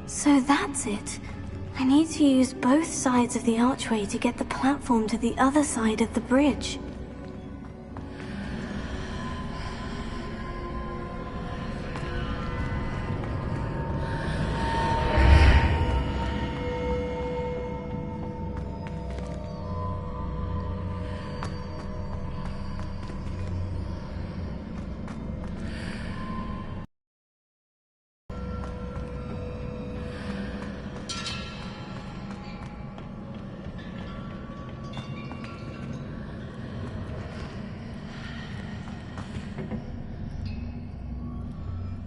So that's it. I need to use both sides of the archway to get the platform to the other side of the bridge.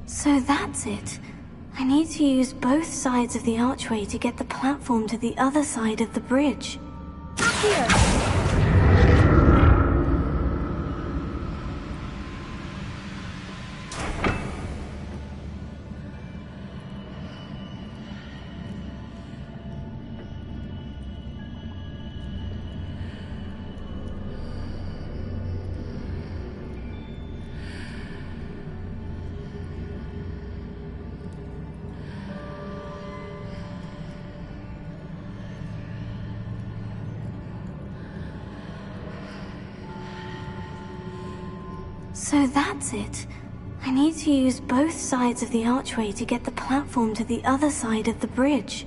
So that's it. I need to use both sides of the archway to get the platform to the other side of the bridge. Here! So that's it. I need to use both sides of the archway to get the platform to the other side of the bridge.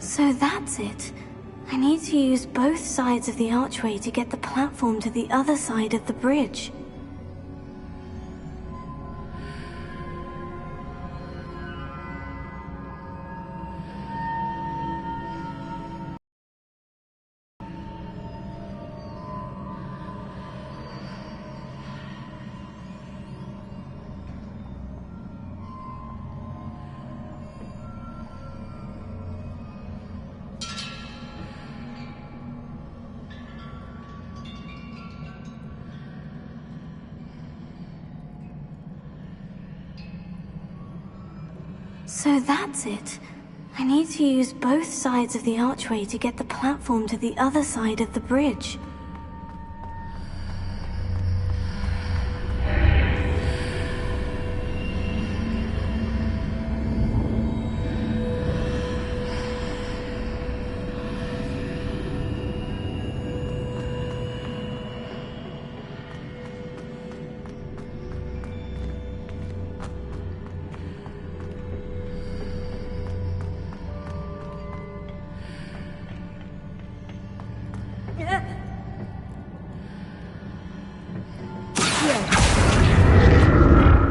So that's it. I need to use both sides of the archway to get the platform to the other side of the bridge. So that's it. I need to use both sides of the archway to get the platform to the other side of the bridge.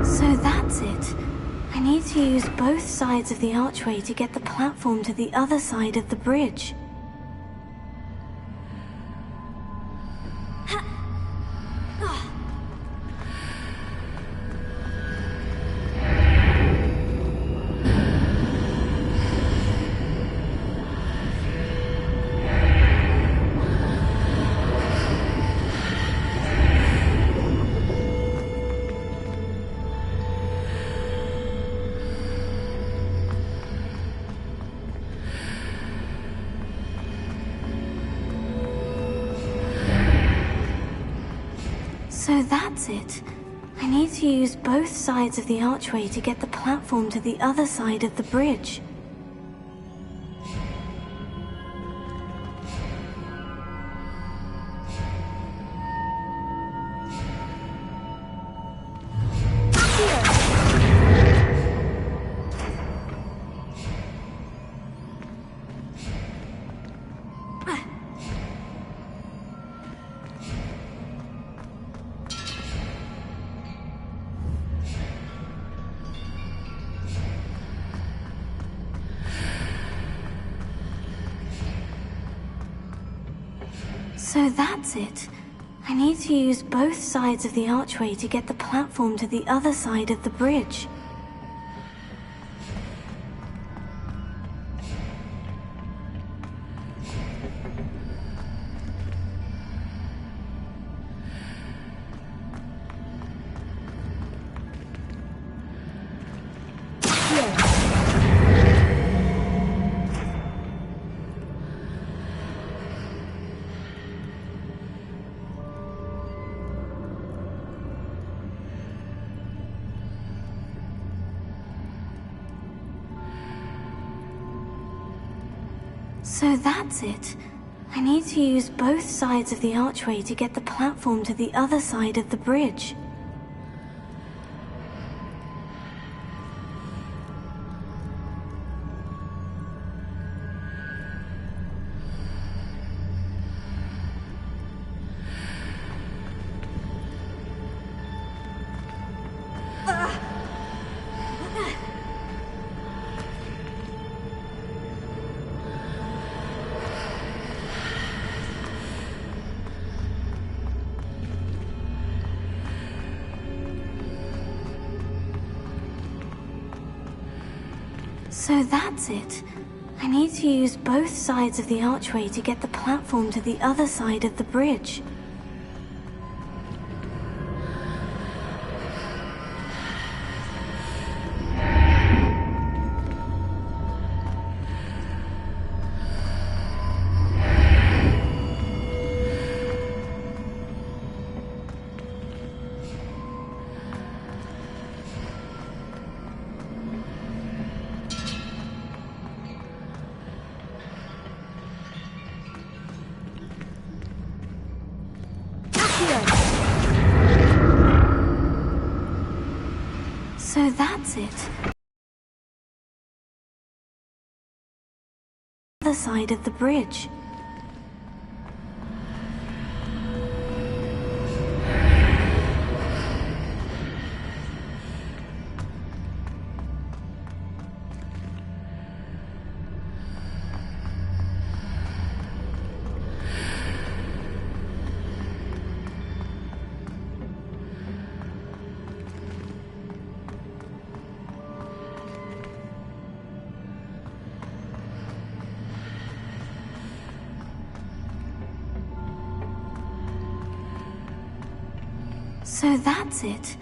So that's it. I need to use both sides of the archway to get the platform to the other side of the bridge. So that's it. I need to use both sides of the archway to get the platform to the other side of the bridge. So that's it. I need to use both sides of the archway to get the platform to the other side of the bridge. So that's it. I need to use both sides of the archway to get the platform to the other side of the bridge. So that's it. I need to use both sides of the archway to get the platform to the other side of the bridge. So that's it. Other side of the bridge. So that's it.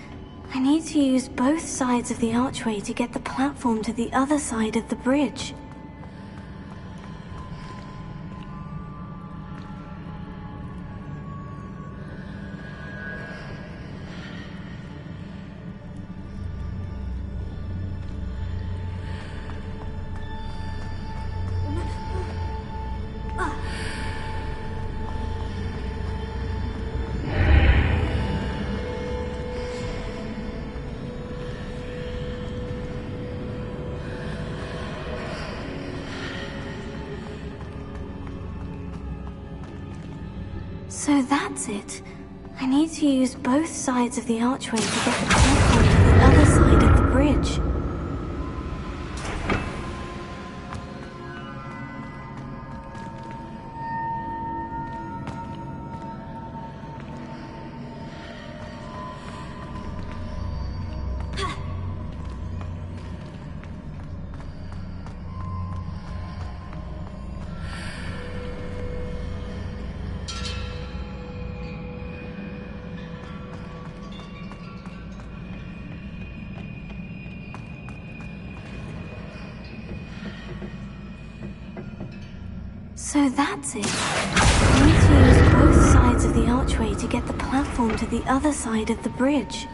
I need to use both sides of the archway to get the platform to the other side of the bridge. So that's it. I need to use both sides of the archway to get the platform to the other side of the bridge. So that's it. I need to use both sides of the archway to get the platform to the other side of the bridge.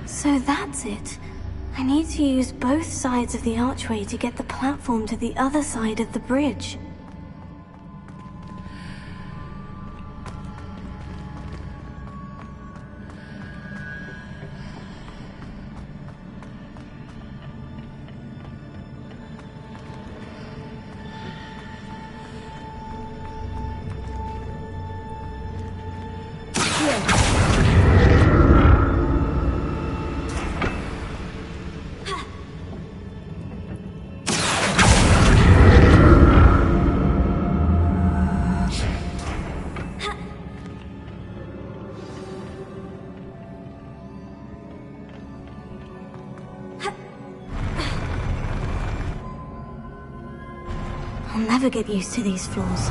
So that's it. I need to use both sides of the archway to get the platform to the other side of the bridge. I'll never get used to these floors.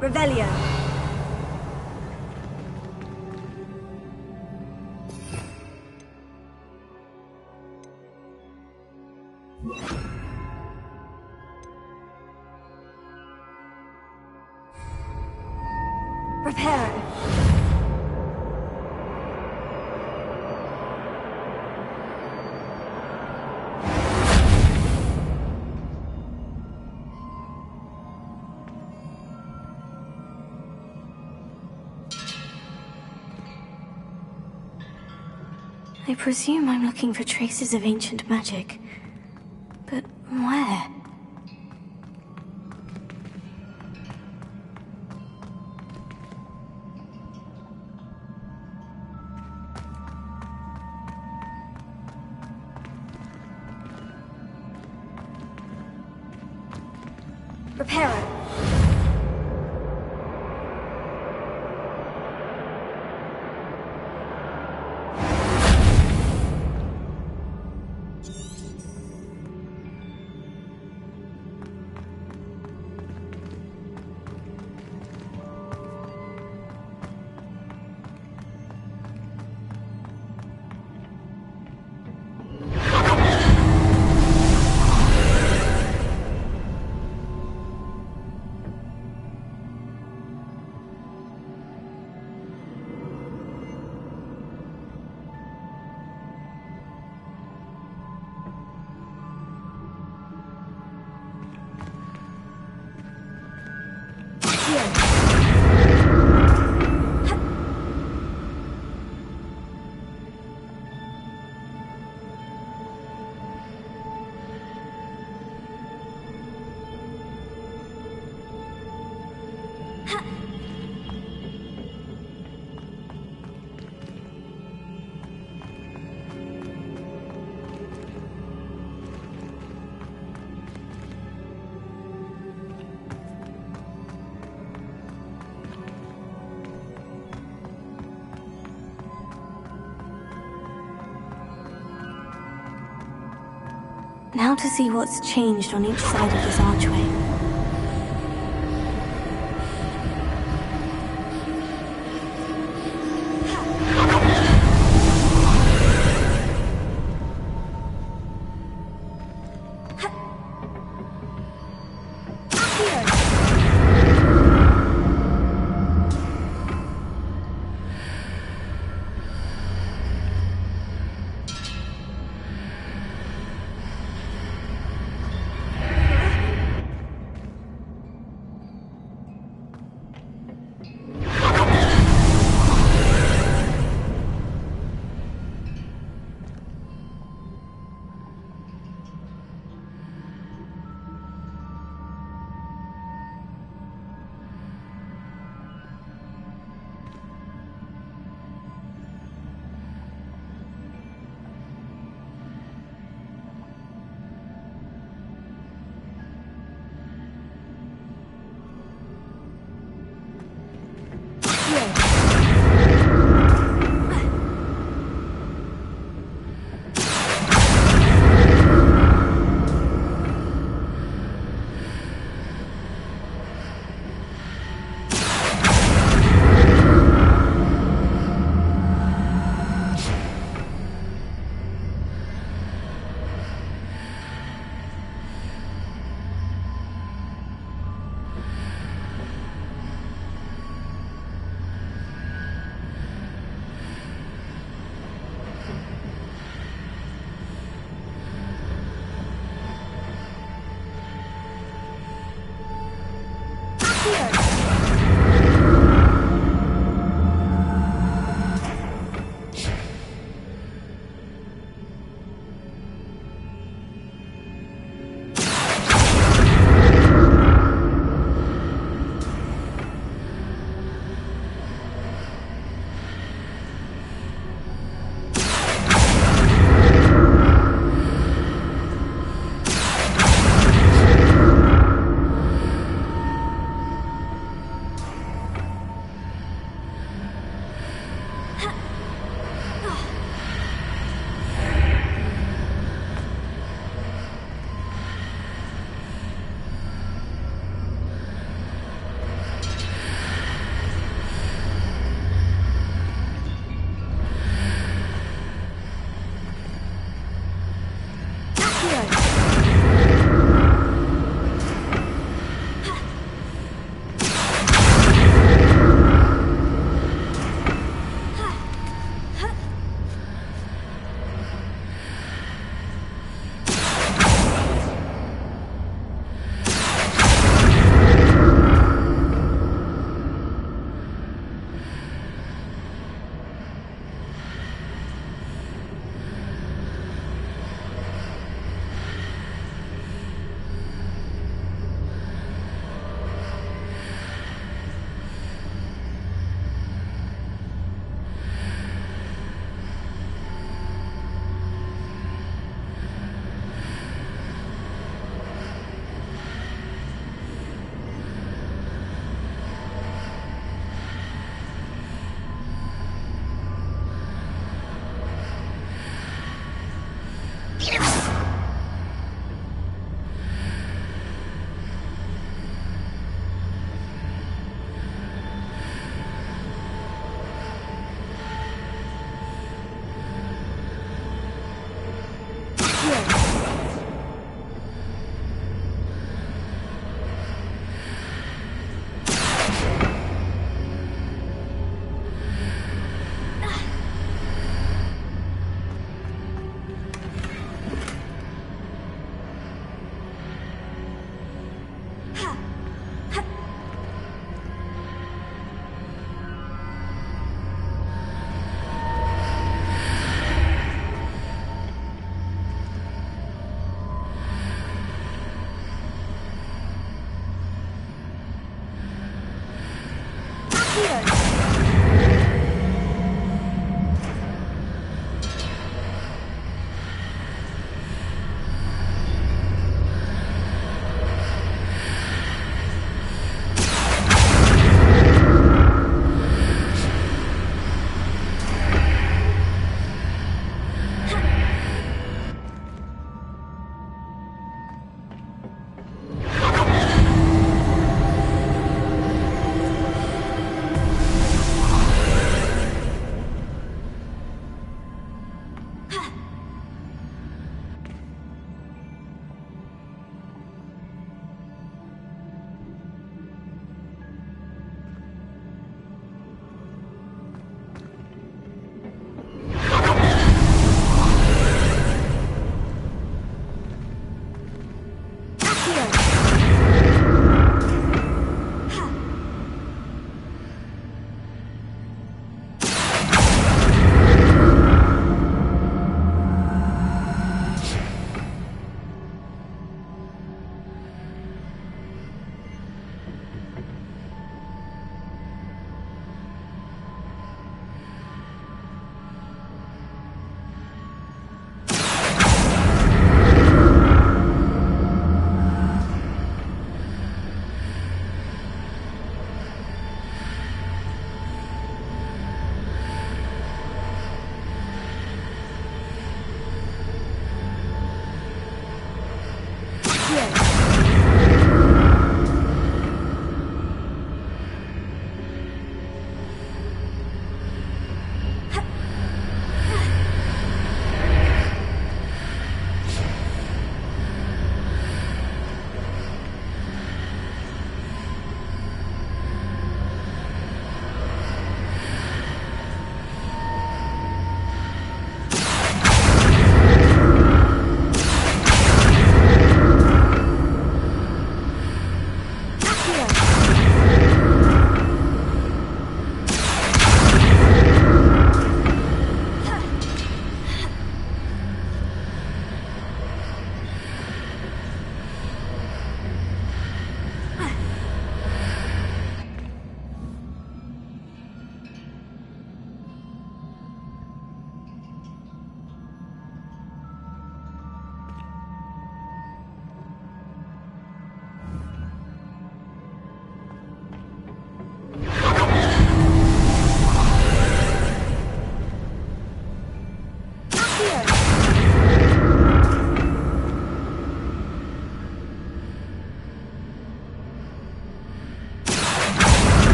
Revelio. Reparo. I presume I'm looking for traces of ancient magic. But where? Reparo. Now to see what's changed on each side of this archway.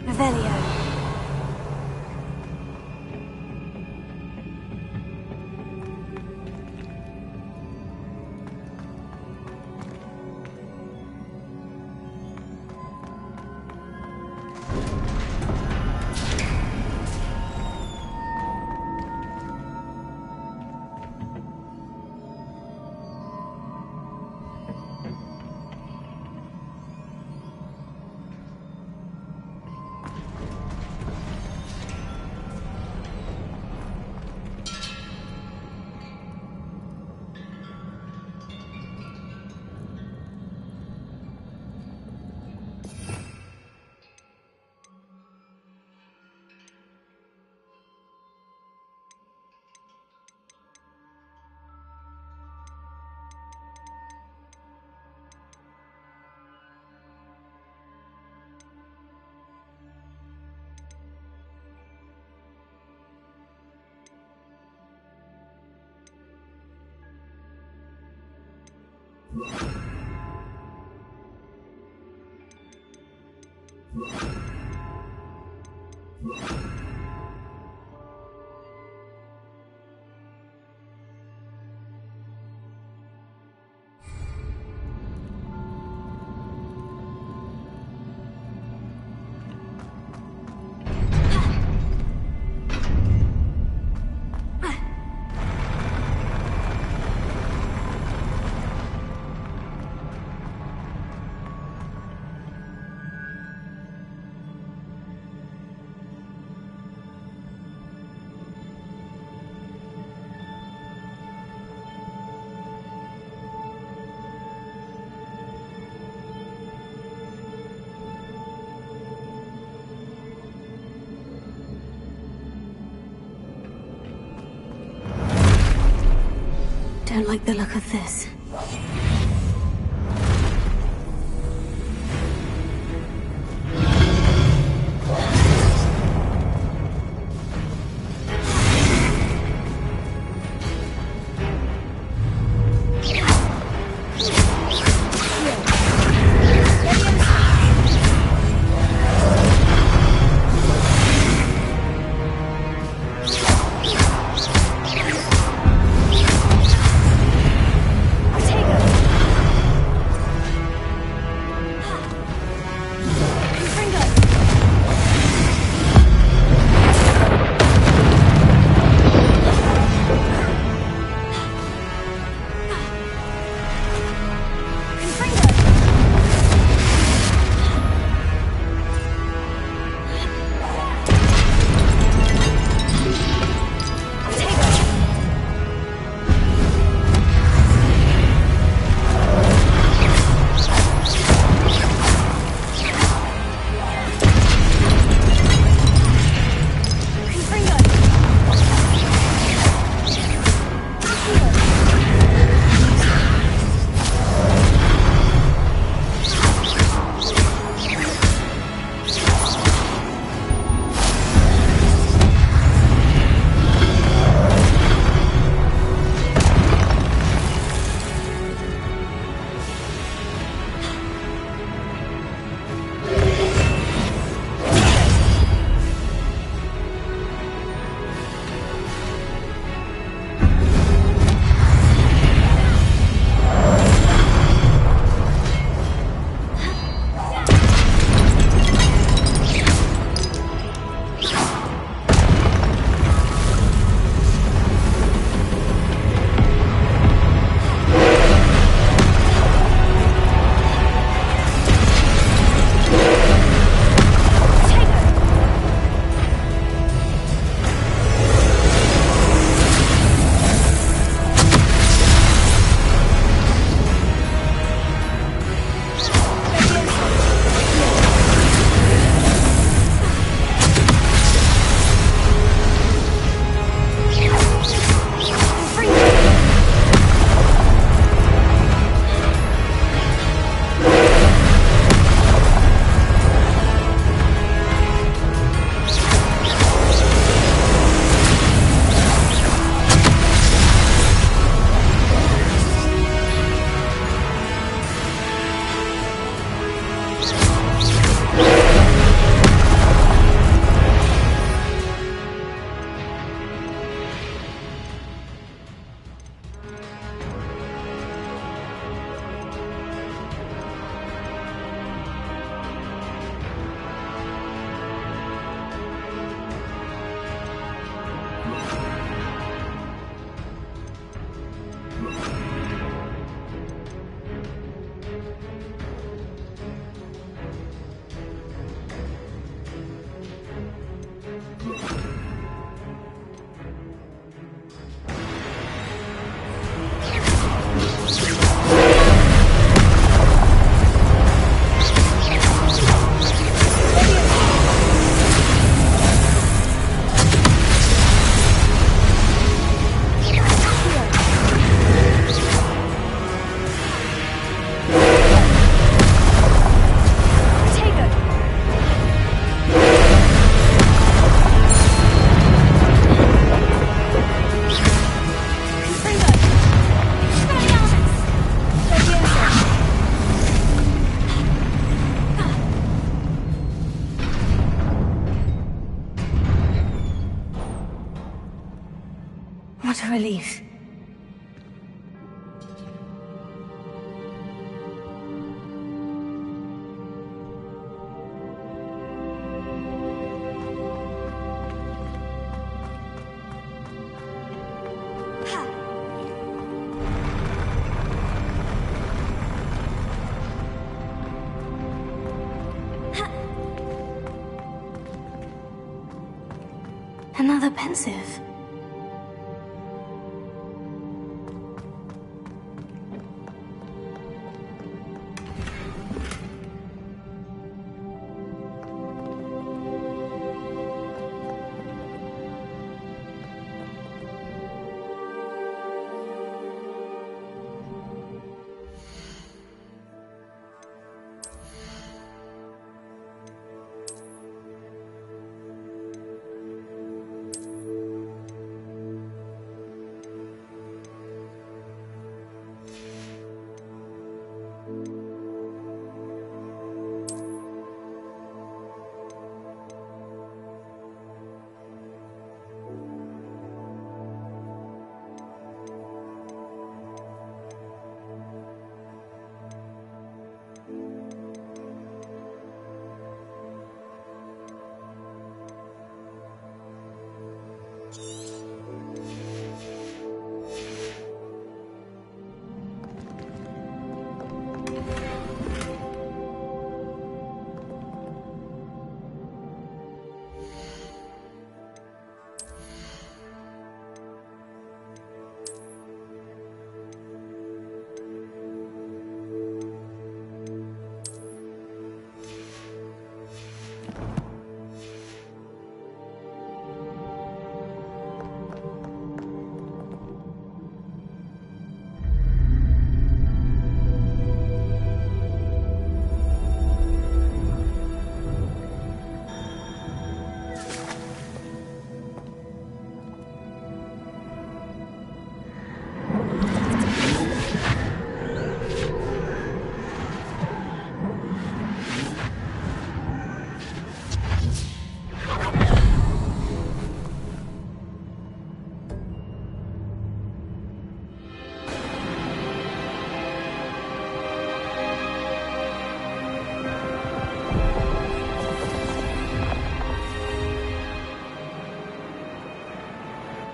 Revelio. Don't like the look of this. Ortega! What a relief. Another pensive.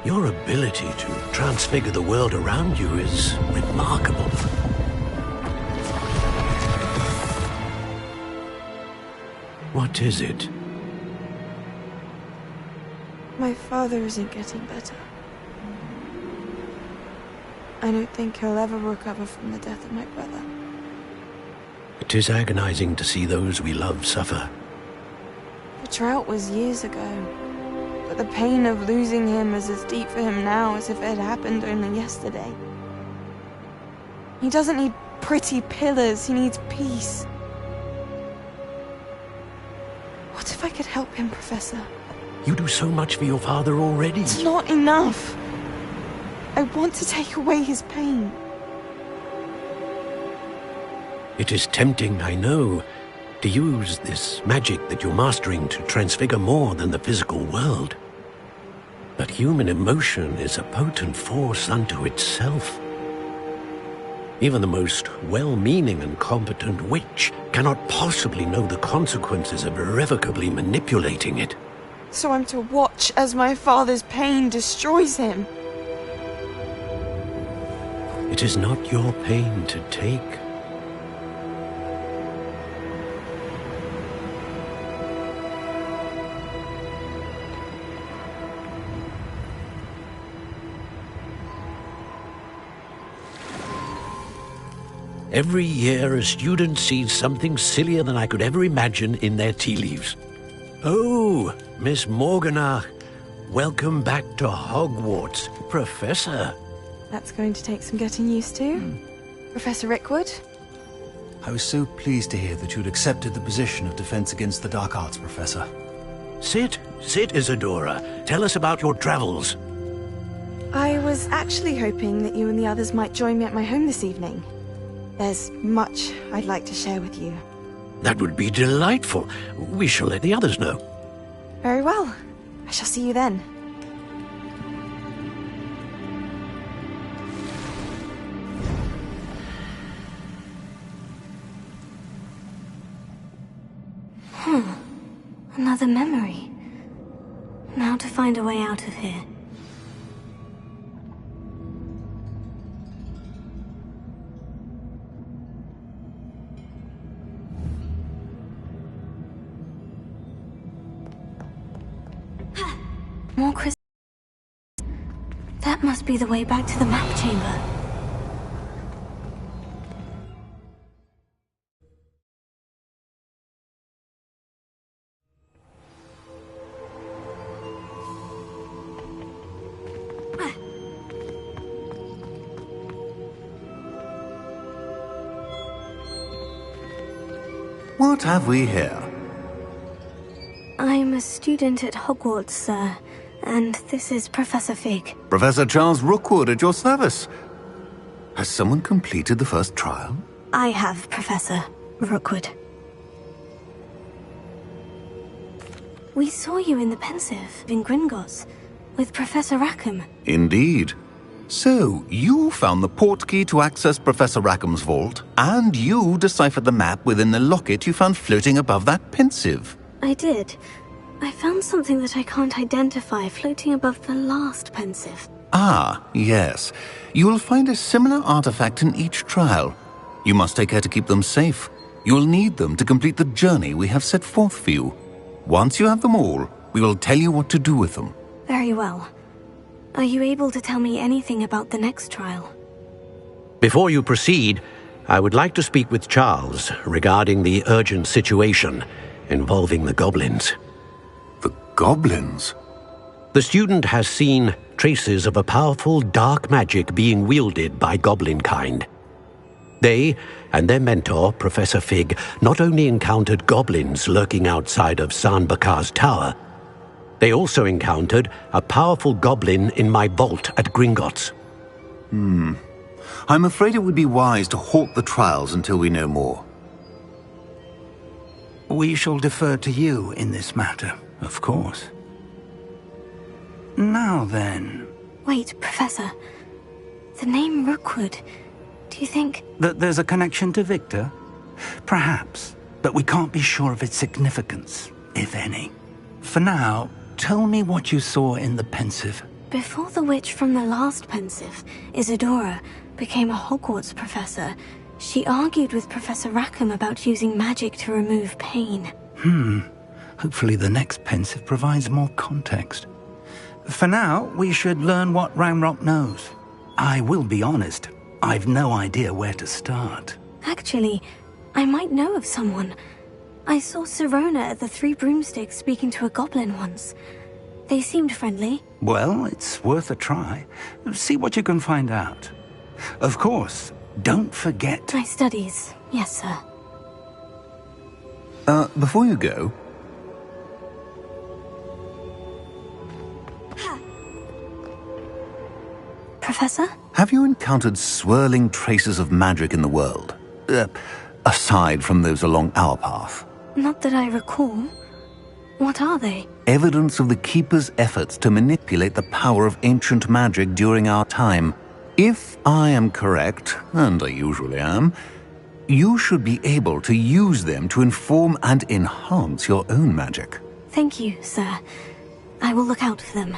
Your ability to transfigure the world around you is remarkable. What is it? My father isn't getting better. I don't think he'll ever recover from the death of my brother. It is agonizing to see those we love suffer. The drought was years ago, but the pain of losing him is as deep for him now as if it had happened only yesterday. He doesn't need pretty pillars, he needs peace. What if I could help him, Professor? You do so much for your father already. It's not enough. I want to take away his pain. It is tempting, I know, to use this magic that you're mastering to transfigure more than the physical world. But human emotion is a potent force unto itself. Even the most well-meaning and competent witch cannot possibly know the consequences of irrevocably manipulating it. So I'm to watch as my father's pain destroys him. It is not your pain to take. Every year, a student sees something sillier than I could ever imagine in their tea leaves. Oh, Miss Morganach, welcome back to Hogwarts, Professor. That's going to take some getting used to. Professor Rickwood? I was so pleased to hear that you'd accepted the position of Defense Against the Dark Arts, Professor. Sit, Isadora. Tell us about your travels. I was actually hoping that you and the others might join me at my home this evening. There's much I'd like to share with you. That would be delightful. We shall let the others know. Very well. I shall see you then. Another memory. Now to find a way out of here. More crystals. That must be the way back to the map chamber. What have we here? I'm a student at Hogwarts, sir, and this is Professor Fig. Professor Charles Rookwood at your service. Has someone completed the first trial? I have, Professor Rookwood. We saw you in the Pensive in Gringotts with Professor Rackham. Indeed. So, you found the portkey to access Professor Rackham's vault, and you deciphered the map within the locket you found floating above that Pensive. I did. I found something that I can't identify floating above the last Pensive. Ah, yes. You will find a similar artifact in each trial. You must take care to keep them safe. You will need them to complete the journey we have set forth for you. Once you have them all, we will tell you what to do with them. Very well. Are you able to tell me anything about the next trial? Before you proceed, I would like to speak with Charles regarding the urgent situation involving the goblins. The goblins? The student has seen traces of a powerful dark magic being wielded by goblin kind. They and their mentor, Professor Fig, not only encountered goblins lurking outside of San Bakar's tower, they also encountered a powerful goblin in my vault at Gringotts. I'm afraid it would be wise to halt the trials until we know more. We shall defer to you in this matter, of course. Now then... Wait, Professor. The name Rookwood. Do you think... That there's a connection to Victor? Perhaps, but we can't be sure of its significance, if any. For now, tell me what you saw in the Pensive. Before the witch from the last Pensive, Isadora, became a Hogwarts professor, she argued with Professor Rackham about using magic to remove pain. Hopefully the next Pensive provides more context. For now, we should learn what Ranrock knows. I will be honest, I've no idea where to start. Actually, I might know of someone. I saw Sirona at the Three Broomsticks speaking to a goblin once. They seemed friendly. Well, it's worth a try. See what you can find out. Of course, don't forget... My studies, yes, sir. Before you go... Professor? Have you encountered swirling traces of magic in the world? Aside from those along our path? Not that I recall. What are they? Evidence of the Keeper's efforts to manipulate the power of ancient magic during our time. If I am correct, and I usually am, you should be able to use them to inform and enhance your own magic. Thank you, sir. I will look out for them.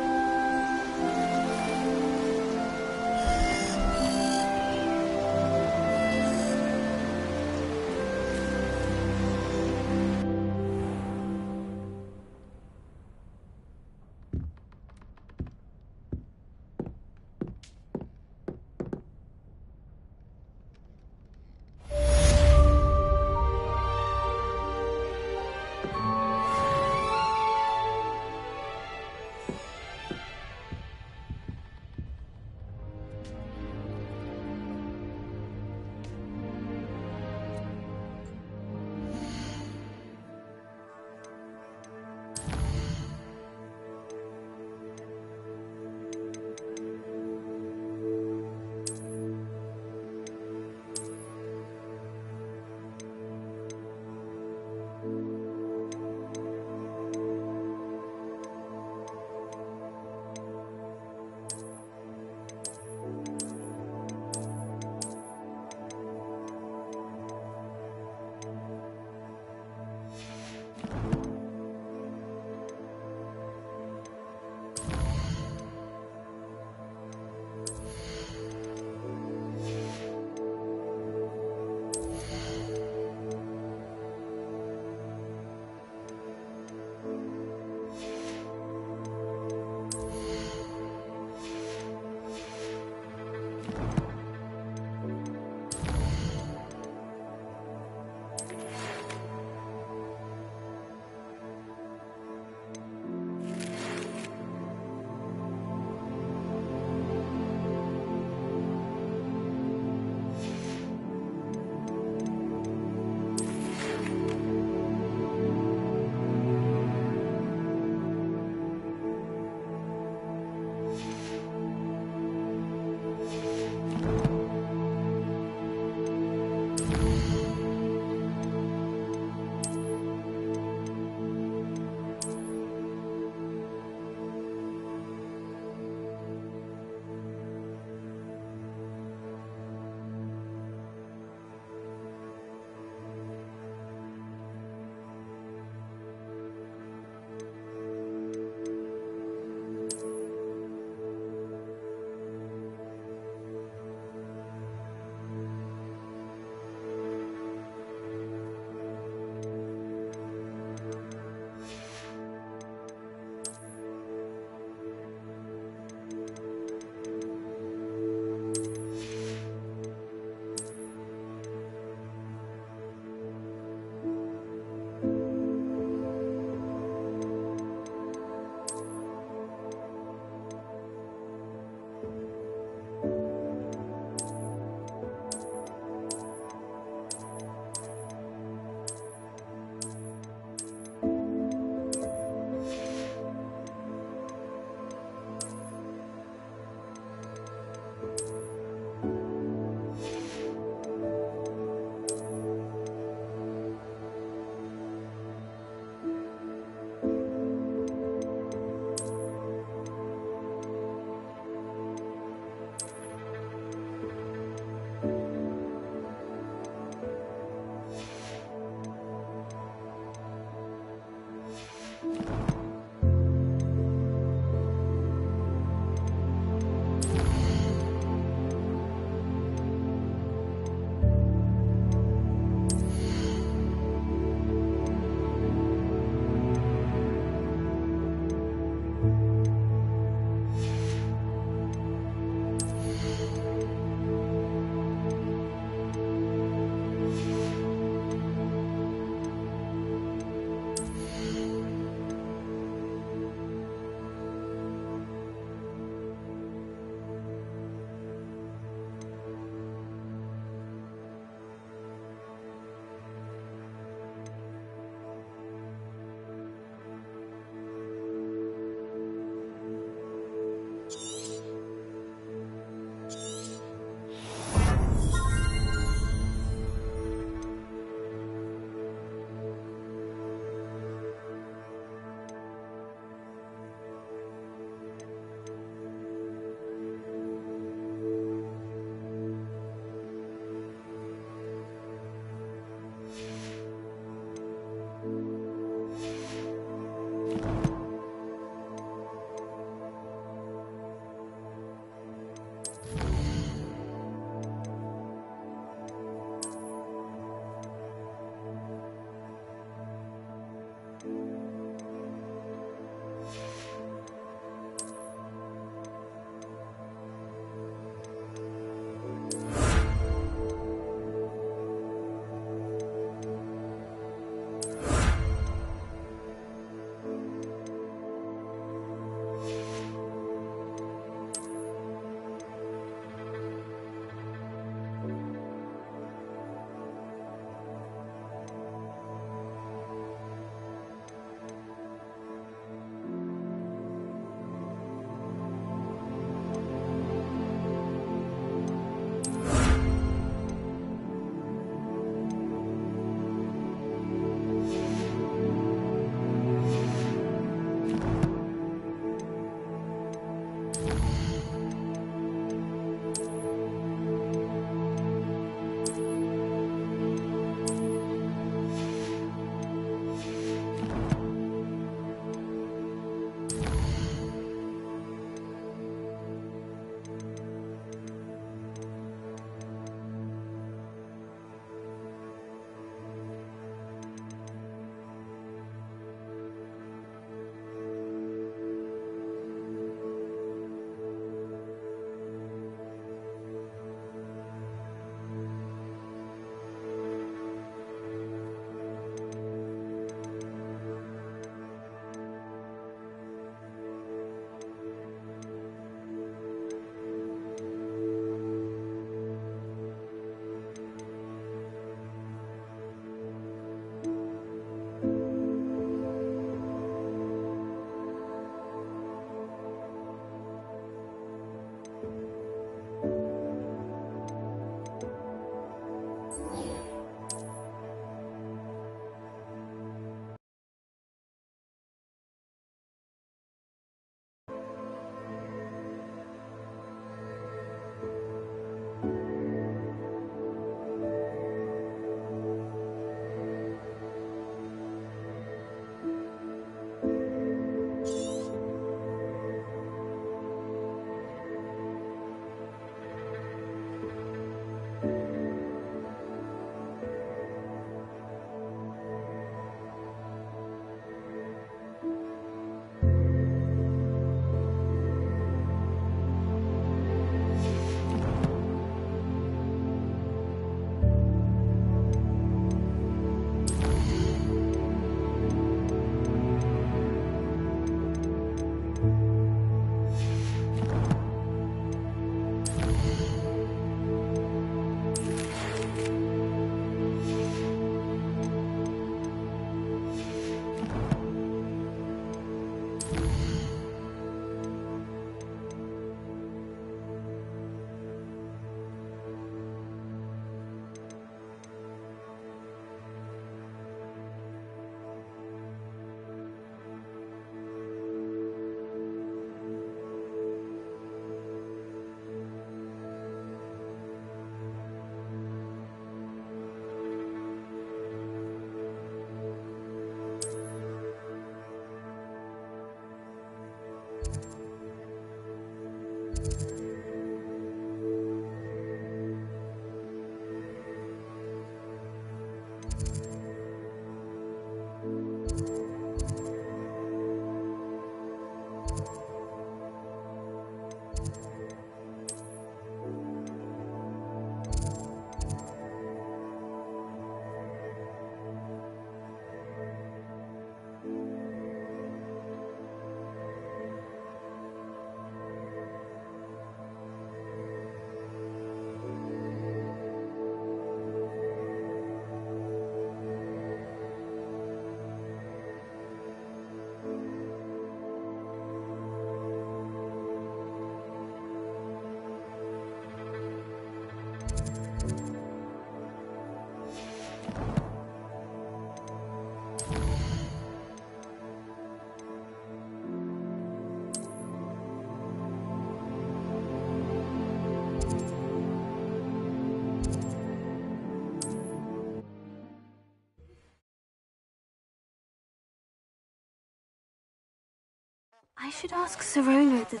I should ask Serona the...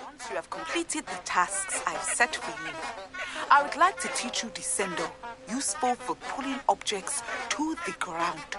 Once you have completed the tasks I've set for you, I would like to teach you Descendo, useful for pulling objects to the ground.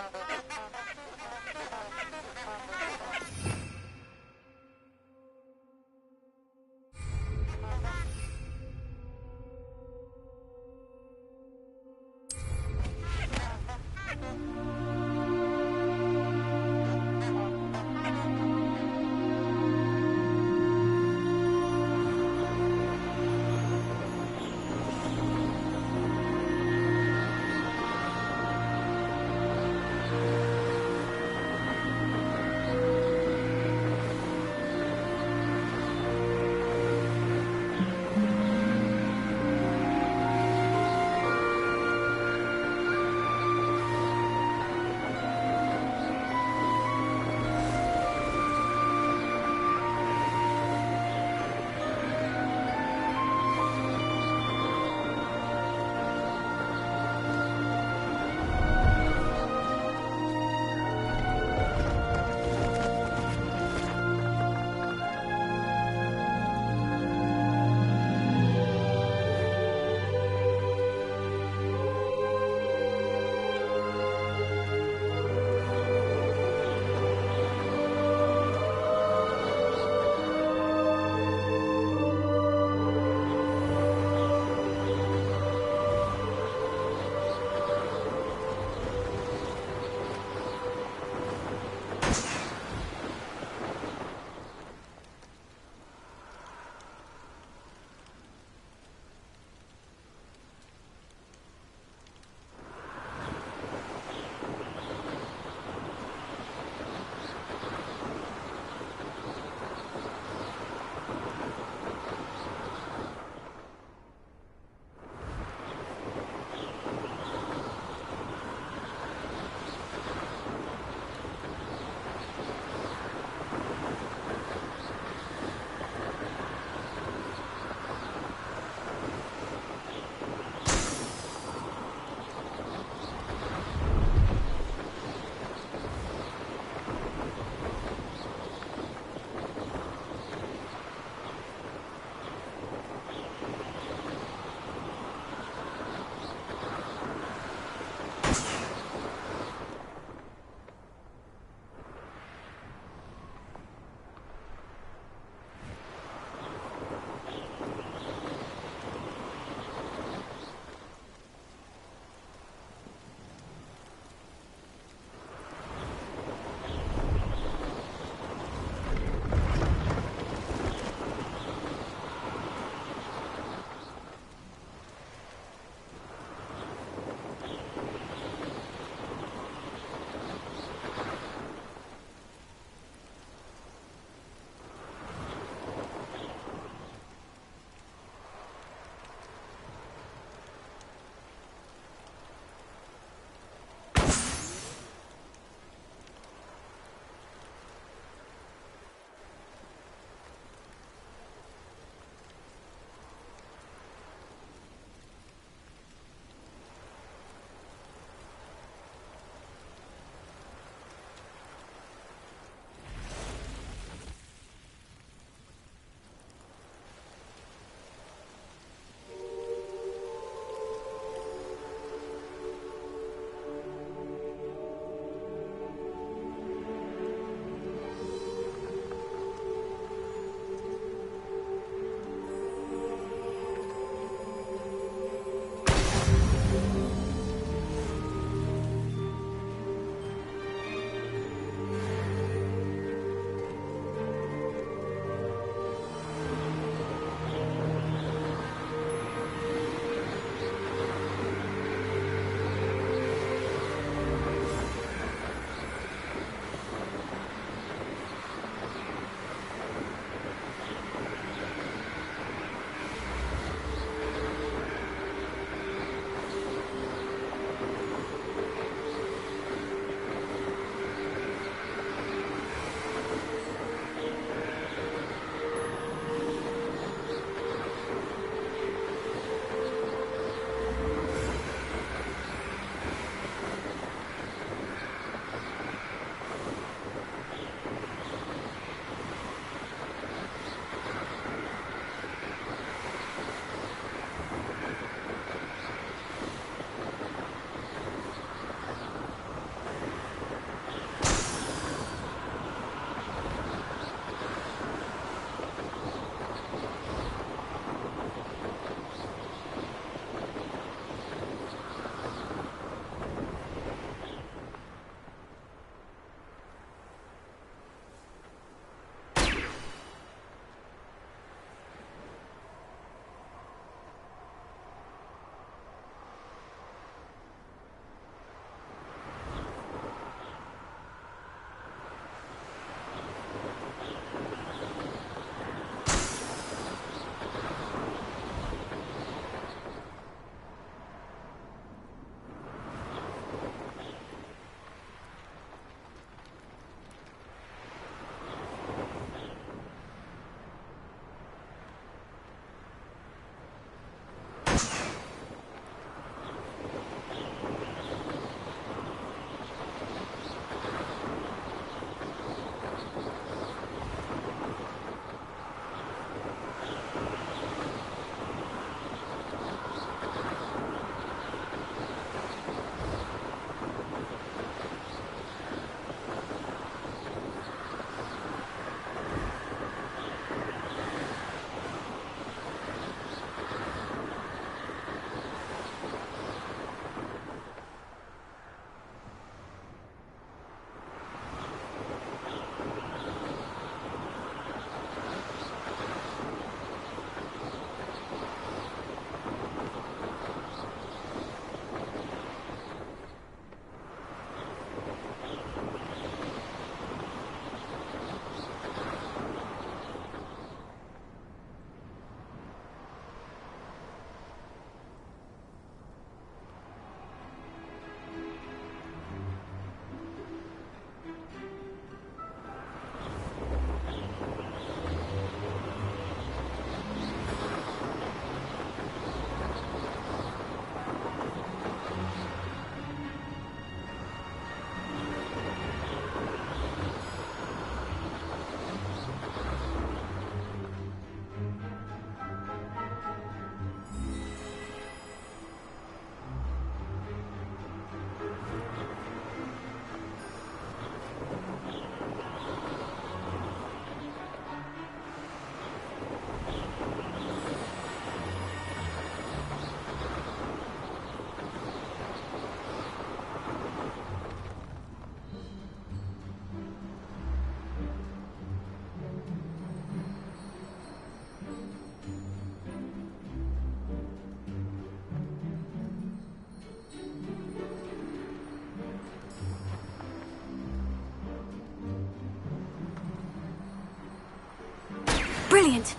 Brilliant.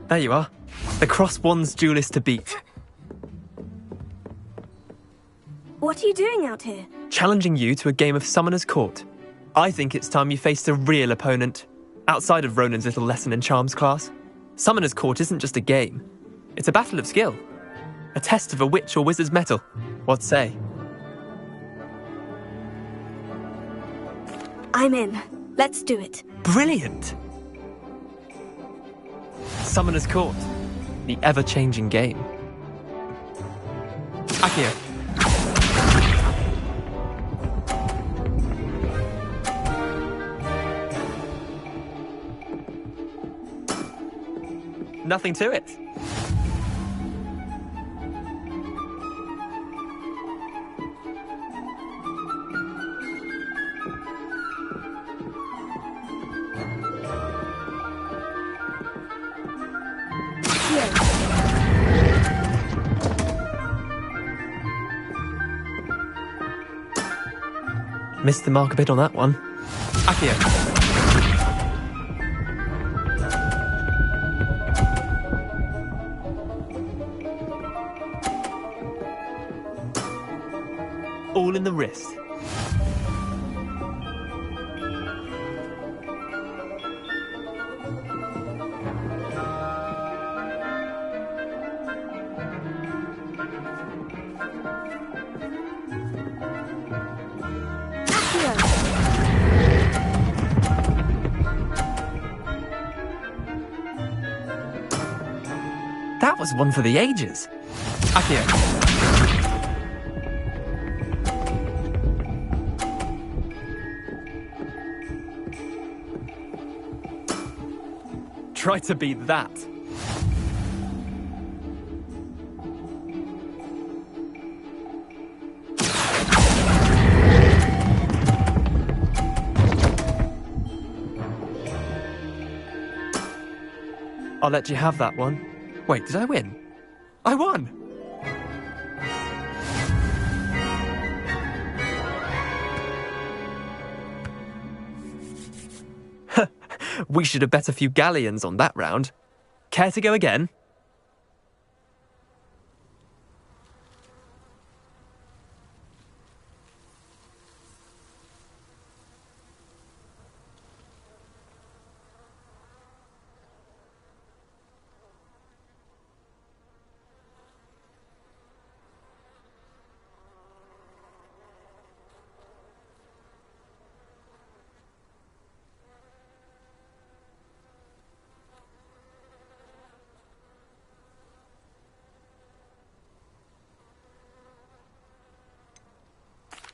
There you are. The Cross Wands duelist to beat. What are you doing out here? Challenging you to a game of Summoner's Court. I think it's time you faced a real opponent. Outside of Ronan's little lesson in charms class. Summoner's Court isn't just a game. It's a battle of skill. A test of a witch or wizard's mettle. What say? I'm in. Let's do it. Brilliant! Summoner's Court. The ever-changing game. Accio. Nothing to it. Missed the mark a bit on that one. Accio. All in the wrist. That was one for the ages. Accio. Try to beat that. I'll let you have that one. Wait, did I win? I won! We should have bet a few galleons on that round. Care to go again?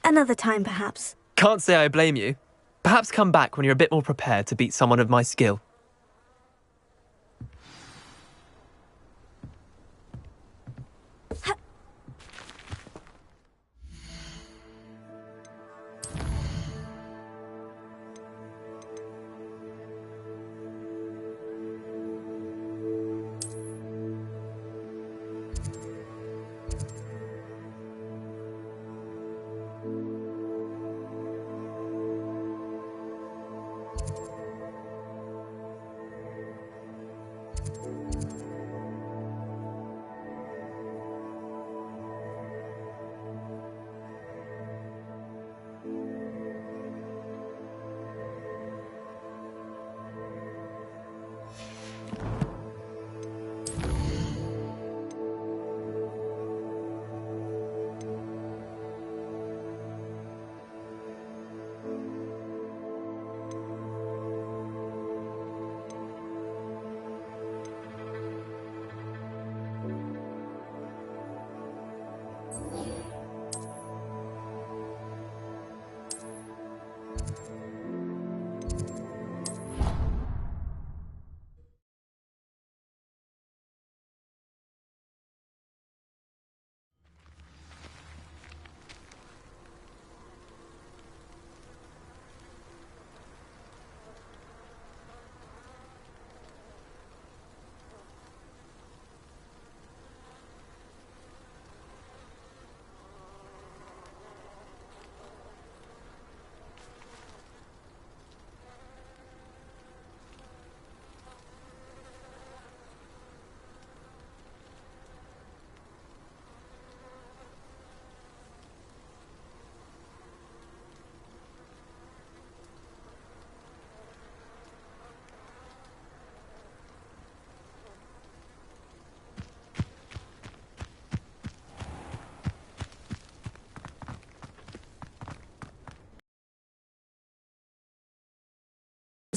Another time, perhaps. Can't say I blame you. Perhaps come back when you're a bit more prepared to beat someone of my skill.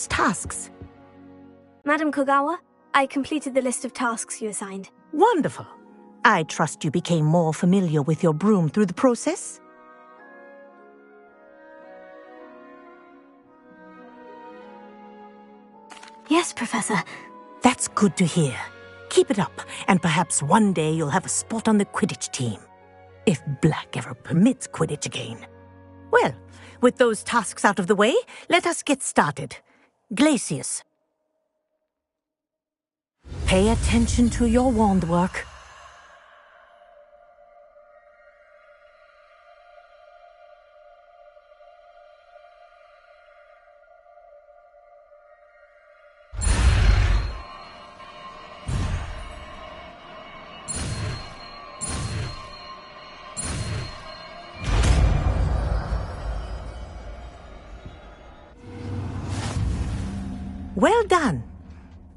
tasks? Madam Kogawa, I completed the list of tasks you assigned. Wonderful. I trust you became more familiar with your broom through the process? Yes, Professor. That's good to hear. Keep it up, and perhaps one day you'll have a spot on the Quidditch team. If Black ever permits Quidditch again. Well, with those tasks out of the way, let us get started. Glacius. Pay attention to your wand work. Well done.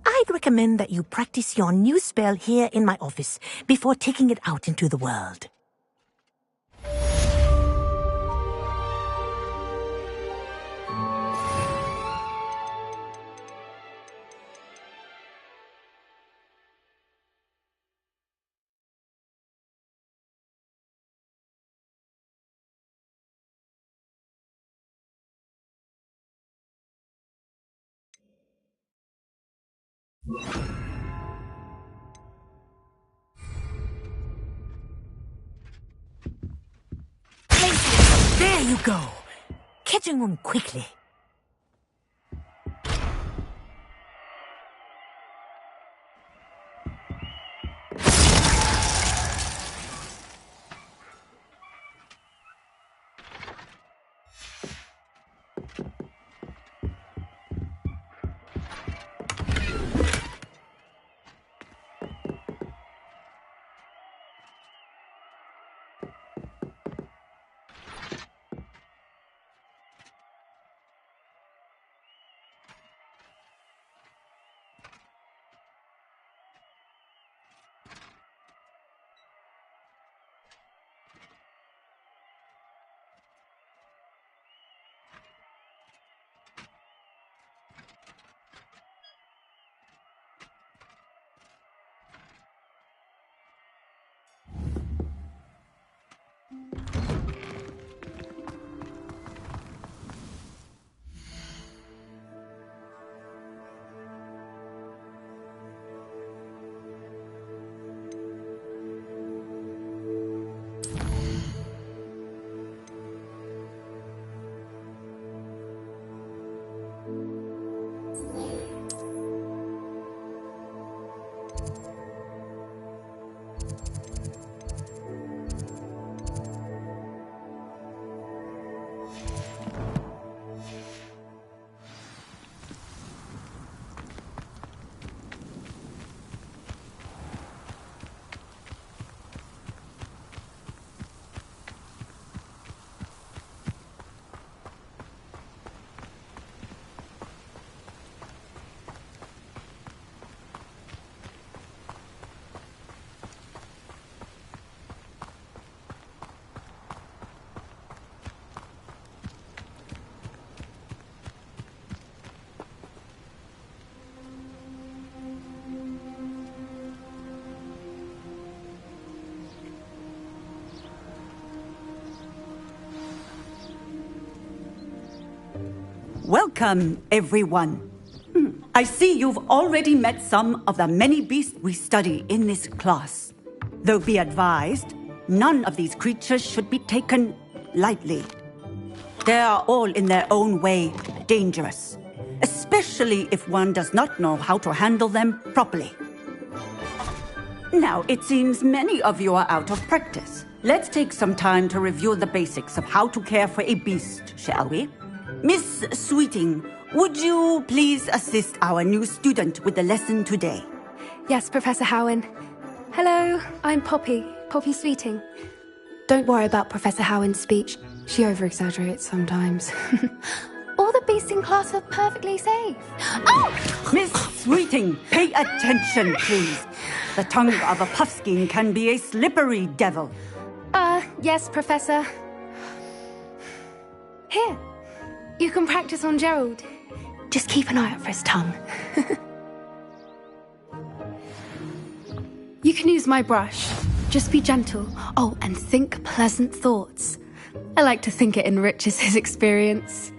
I'd recommend that you practice your new spell here in my office before taking it out into the world. There you go. Catching on quickly. Welcome, everyone. I see you've already met some of the many beasts we study in this class. Though be advised, none of these creatures should be taken lightly. They are all in their own way dangerous, especially if one does not know how to handle them properly. Now, it seems many of you are out of practice. Let's take some time to review the basics of how to care for a beast, shall we? Miss Sweeting, would you please assist our new student with the lesson today? Yes, Professor Howen. Hello, I'm Poppy Sweeting. Don't worry about Professor Howen's speech. She over-exaggerates sometimes. All the beasts in class are perfectly safe. Oh! Miss Sweeting, pay attention, please. The tongue of a puffskein can be a slippery devil. Yes, Professor. Here, you can practice on Gerald. Just keep an eye out for his tongue. You can use my brush. Just be gentle. Oh, and think pleasant thoughts. I like to think it enriches his experience.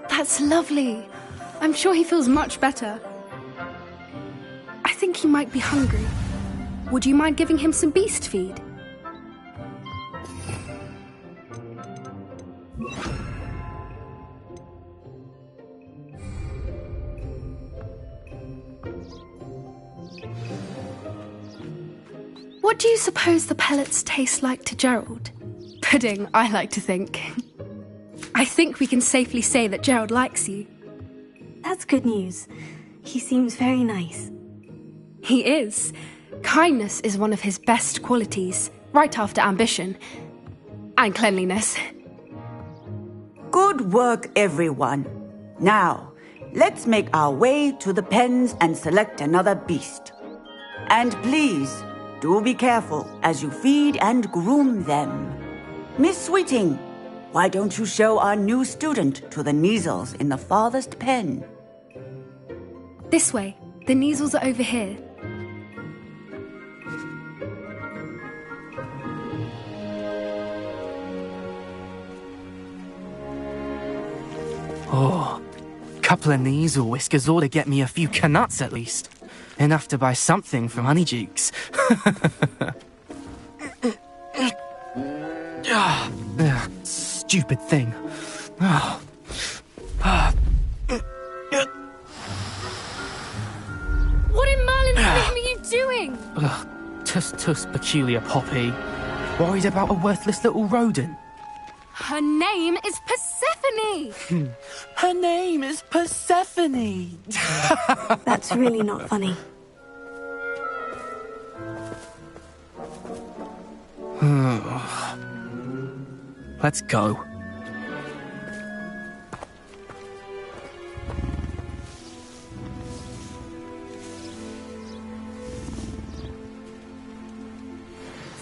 That's lovely. I'm sure he feels much better. I think he might be hungry. Would you mind giving him some beast feed? What do you suppose the pellets taste like to Gerald? Pudding, I like to think. I think we can safely say that Gerald likes you. That's good news. He seems very nice. He is. Kindness is one of his best qualities, right after ambition. And cleanliness. Good work, everyone. Now, let's make our way to the pens and select another beast. And please, do be careful as you feed and groom them. Miss Sweeting, why don't you show our new student to the Neasels in the farthest pen? This way. The Neasels are over here. Oh, couple of Neasel whiskers ought to get me a few canuts at least. Enough to buy something from Honeydukes. Stupid thing. What in Merlin's name are you doing? Tuss, peculiar Poppy. Worried about a worthless little rodent. Her name is Persephone! Her name is Persephone! That's really not funny. Let's go.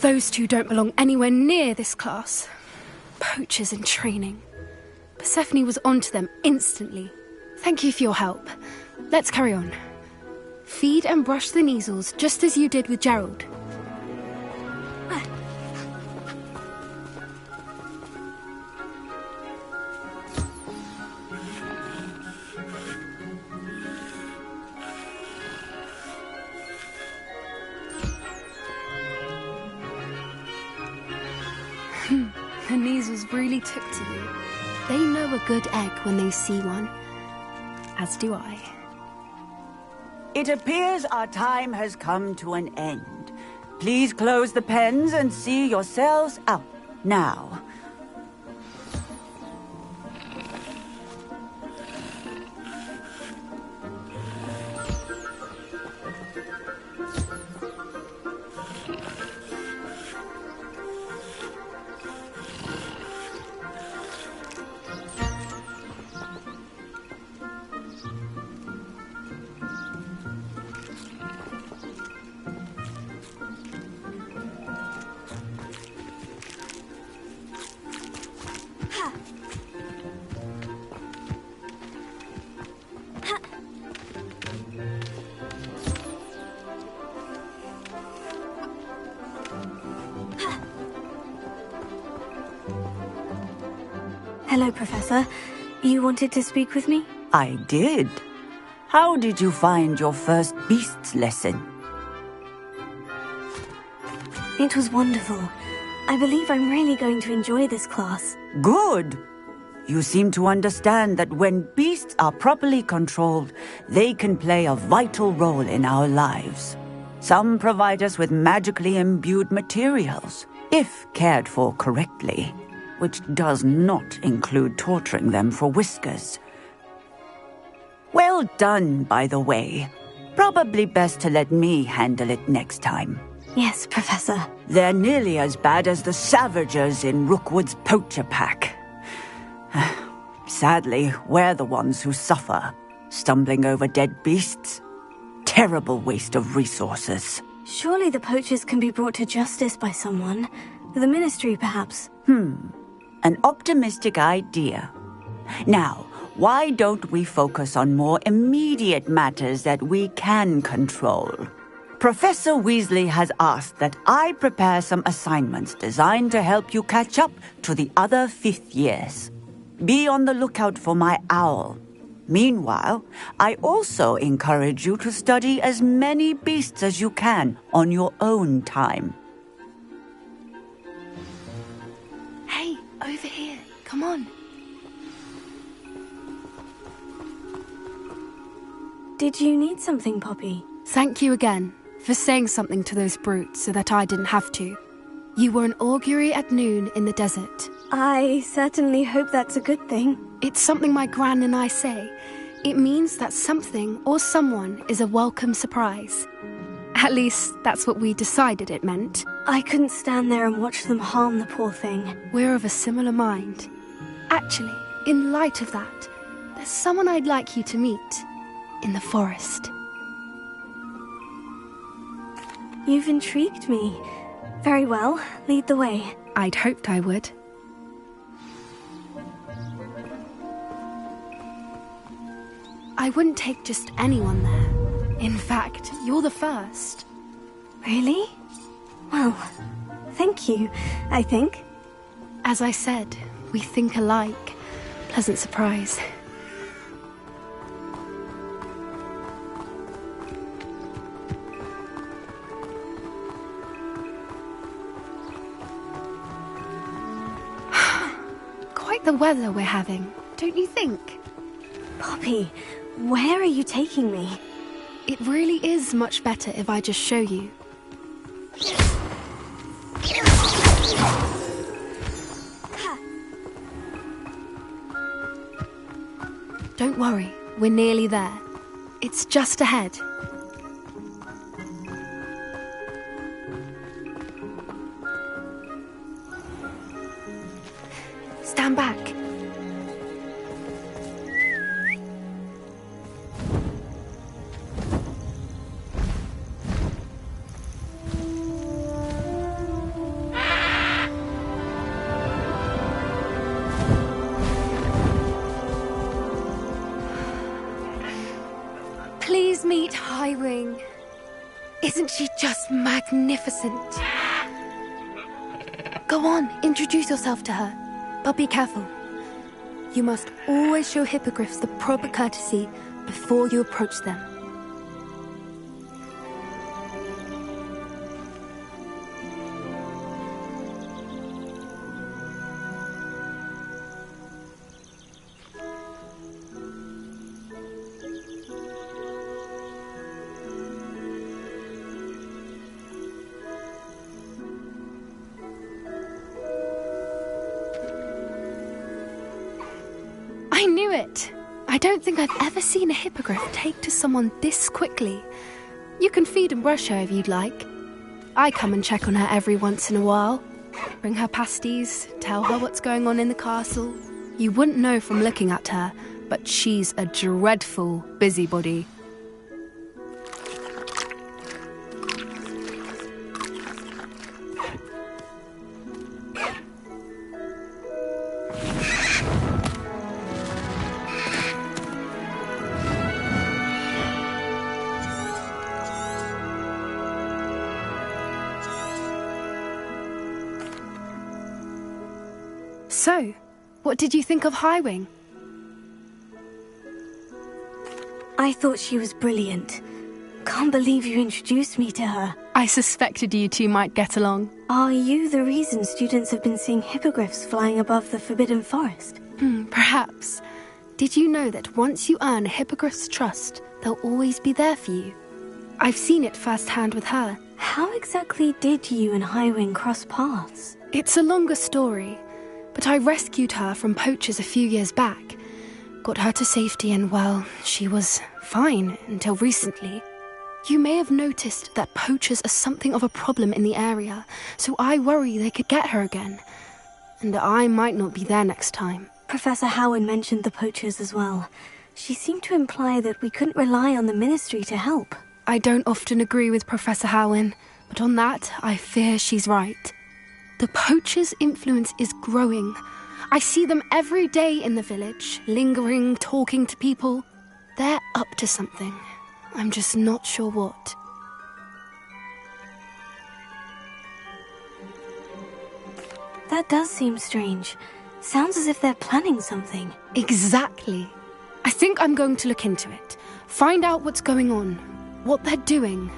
Those two don't belong anywhere near this class. Poachers in training. Persephone was onto them instantly. Thank you for your help. Let's carry on. Feed and brush the Neasels just as you did with Gerald. The Neasels really took to you. They know a good egg when they see one. As do I. It appears our time has come to an end. Please close the pens and see yourselves out now. Hello, Professor. You wanted to speak with me? I did. How did you find your first beasts lesson? It was wonderful. I believe I'm really going to enjoy this class. Good. You seem to understand that when beasts are properly controlled, they can play a vital role in our lives. Some provide us with magically imbued materials, if cared for correctly, which does not include torturing them for whiskers. Well done, by the way. Probably best to let me handle it next time. Yes, Professor. They're nearly as bad as the Savagers in Rookwood's poacher pack. Sadly, we're the ones who suffer, stumbling over dead beasts. Terrible waste of resources. Surely the poachers can be brought to justice by someone. The Ministry, perhaps. An optimistic idea. Now, why don't we focus on more immediate matters that we can control? Professor Weasley has asked that I prepare some assignments designed to help you catch up to the other 5th years. Be on the lookout for my owl. Meanwhile, I also encourage you to study as many beasts as you can on your own time. Hey, over here. Come on. Did you need something, Poppy? Thank you again for saying something to those brutes so that I didn't have to. You were an augury at noon in the desert. I certainly hope that's a good thing. It's something my gran and I say. It means that something or someone is a welcome surprise. At least, that's what we decided it meant. I couldn't stand there and watch them harm the poor thing. We're of a similar mind. Actually, in light of that, there's someone I'd like you to meet in the forest. You've intrigued me. Very well, lead the way. I'd hoped I would. I wouldn't take just anyone there. In fact, you're the first. Really? Well, thank you, I think. As I said, we think alike. Pleasant surprise. Quite the weather we're having, don't you think? Poppy, where are you taking me? It really is much better if I just show you. Don't worry, we're nearly there. It's just ahead. Stand back. Please meet Highwing. Isn't she just magnificent? Go on, introduce yourself to her. But be careful. You must always show hippogriffs the proper courtesy before you approach them. I knew it! I don't think I've ever seen a hippogriff take to someone this quickly. You can feed and brush her if you'd like. I come and check on her every once in a while. Bring her pasties, tell her what's going on in the castle. You wouldn't know from looking at her, but she's a dreadful busybody. So, what did you think of Highwing? I thought she was brilliant. Can't believe you introduced me to her. I suspected you two might get along. Are you the reason students have been seeing hippogriffs flying above the Forbidden Forest? Perhaps. Did you know that once you earn a Hippogriff's trust, they'll always be there for you? I've seen it firsthand with her. How exactly did you and Highwing cross paths? It's a longer story, but I rescued her from poachers a few years back. Got her to safety and, well, she was fine until recently. You may have noticed that poachers are something of a problem in the area, so I worry they could get her again. And I might not be there next time. Professor Howin mentioned the poachers as well. She seemed to imply that we couldn't rely on the Ministry to help. I don't often agree with Professor Howin, but on that, I fear she's right. The poachers' influence is growing. I see them every day in the village, lingering, talking to people. They're up to something. I'm just not sure what. That does seem strange. Sounds as if they're planning something. Exactly. I think I'm going to look into it. Find out what's going on. What they're doing.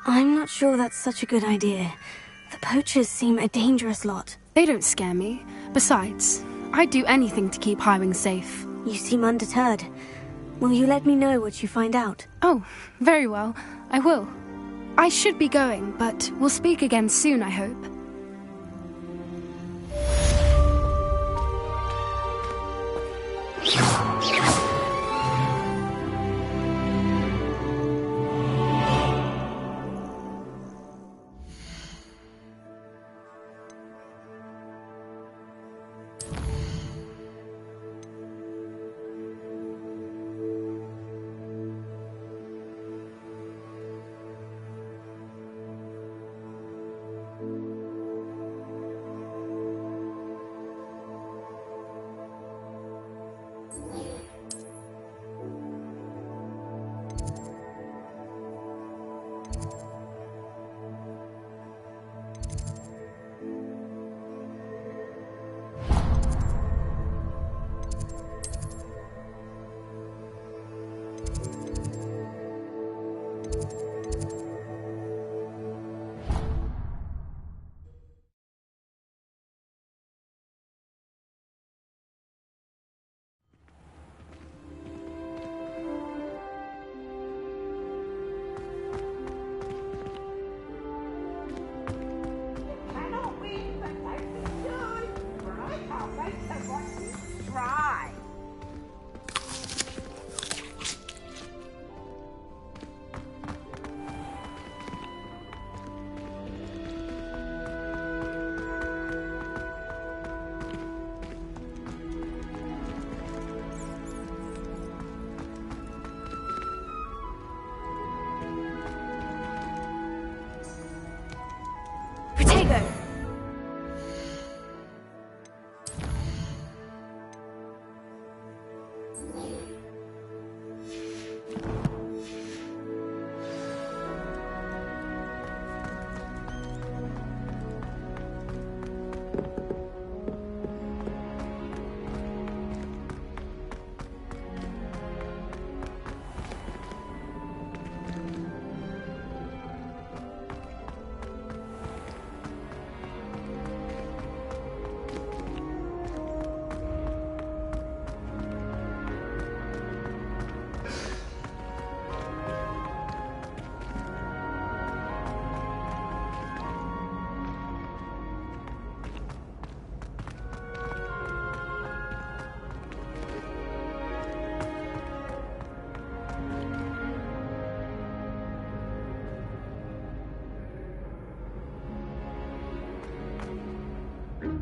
I'm not sure that's such a good idea. The poachers seem a dangerous lot. They don't scare me. Besides, I'd do anything to keep Highwing safe. You seem undeterred. Will you let me know what you find out? Oh, very well. I will. I should be going, but we'll speak again soon, I hope.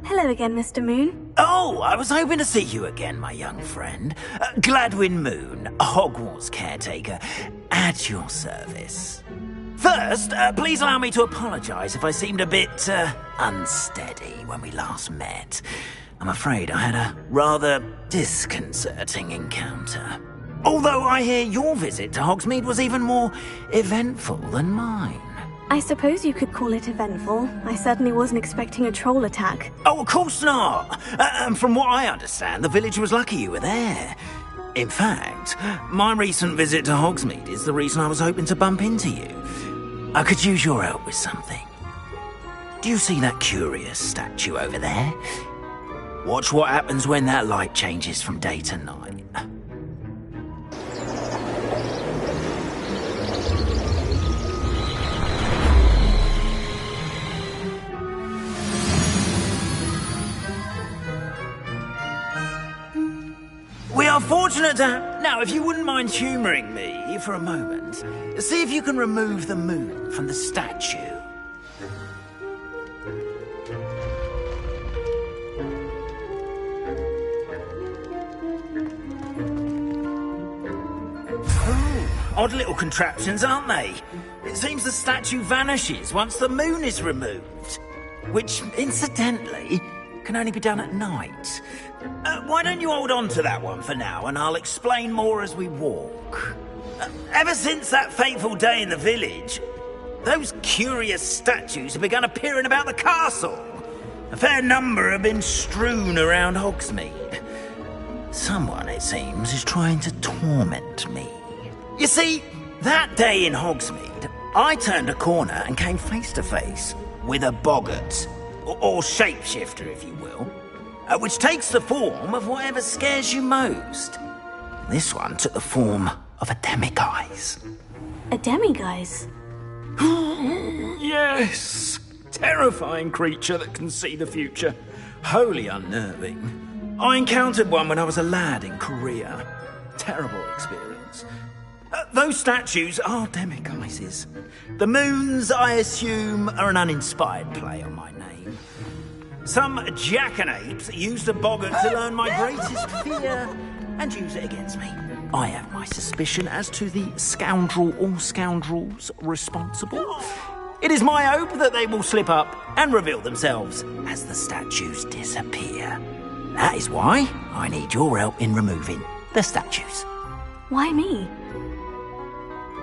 Hello again, Mr. Moon. Oh, I was hoping to see you again, my young friend. Gladwin Moon, Hogwarts caretaker, at your service. First, please allow me to apologise if I seemed a bit, unsteady when we last met. I'm afraid I had a rather disconcerting encounter. Although I hear your visit to Hogsmeade was even more eventful than mine. I suppose you could call it eventful. I certainly wasn't expecting a troll attack. Oh, of course not! And from what I understand, the village was lucky you were there. In fact, my recent visit to Hogsmeade is the reason I was hoping to bump into you. I could use your help with something. Do you see that curious statue over there? Watch what happens when that light changes from day to night. We are fortunate to... Now, if you wouldn't mind humouring me for a moment, see if you can remove the moon from the statue. Odd little contraptions, aren't they? It seems the statue vanishes once the moon is removed. Which, incidentally, can only be done at night. Why don't you hold on to that one for now, and I'll explain more as we walk. Ever since that fateful day in the village, those curious statues have begun appearing about the castle. A fair number have been strewn around Hogsmeade. Someone, it seems, is trying to torment me. You see, that day in Hogsmeade, I turned a corner and came face to face with a boggart, or shapeshifter, if you will, which takes the form of whatever scares you most. This one took the form of a demiguise. A demiguise? Yes! Terrifying creature that can see the future. Wholly unnerving. I encountered one when I was a lad in Korea. Terrible experience. Those statues are demiguises. The moons, I assume, are an uninspired play on my name. Some jackanapes used a boggart to learn my greatest fear and use it against me. I have my suspicion as to the scoundrel or scoundrels responsible. It is my hope that they will slip up and reveal themselves as the statues disappear. That is why I need your help in removing the statues. Why me?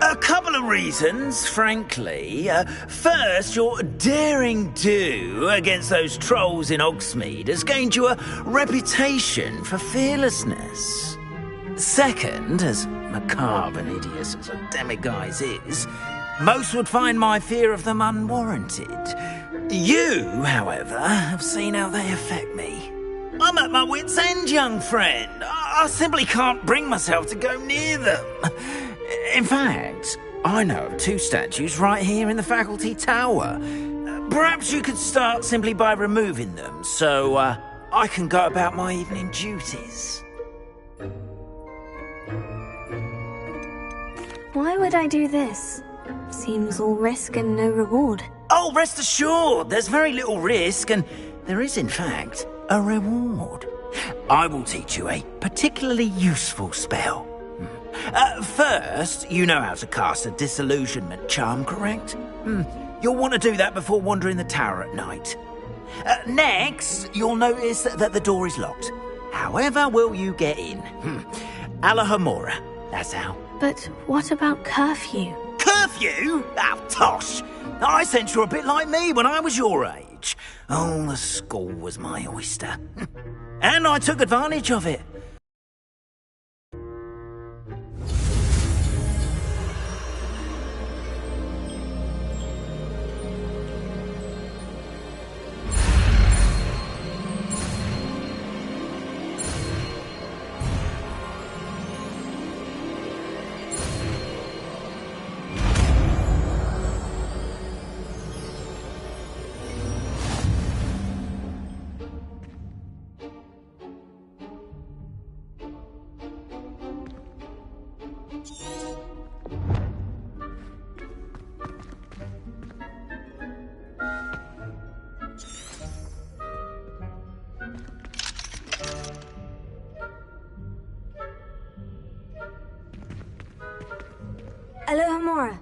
A couple of reasons, frankly. First, your daring do against those trolls in Hogsmeade has gained you a reputation for fearlessness. Second, as macabre and hideous as a demiguise is, most would find my fear of them unwarranted. You, however, have seen how they affect me. I'm at my wit's end, young friend. I simply can't bring myself to go near them. In fact, I know of two statues right here in the faculty tower. Perhaps you could start simply by removing them, so I can go about my evening duties. Why would I do this? Seems all risk and no reward. Oh, rest assured, there's very little risk, and there is, in fact, a reward. I will teach you a particularly useful spell. First, you know how to cast a disillusionment charm, correct? You'll want to do that before wandering the tower at night. Next, you'll notice that the door is locked. However will you get in? Alahomora, that's how. But what about curfew? Curfew? Oh, tosh! I sense you're a bit like me when I was your age. Oh, the school was my oyster. And I took advantage of it. Alohomora.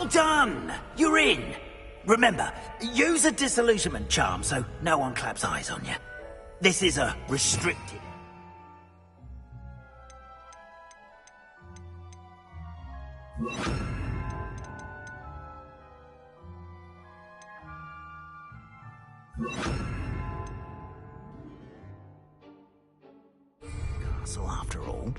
Well done! You're in. Remember, use a disillusionment charm so no one claps eyes on you. This is a restricted... Castle after all.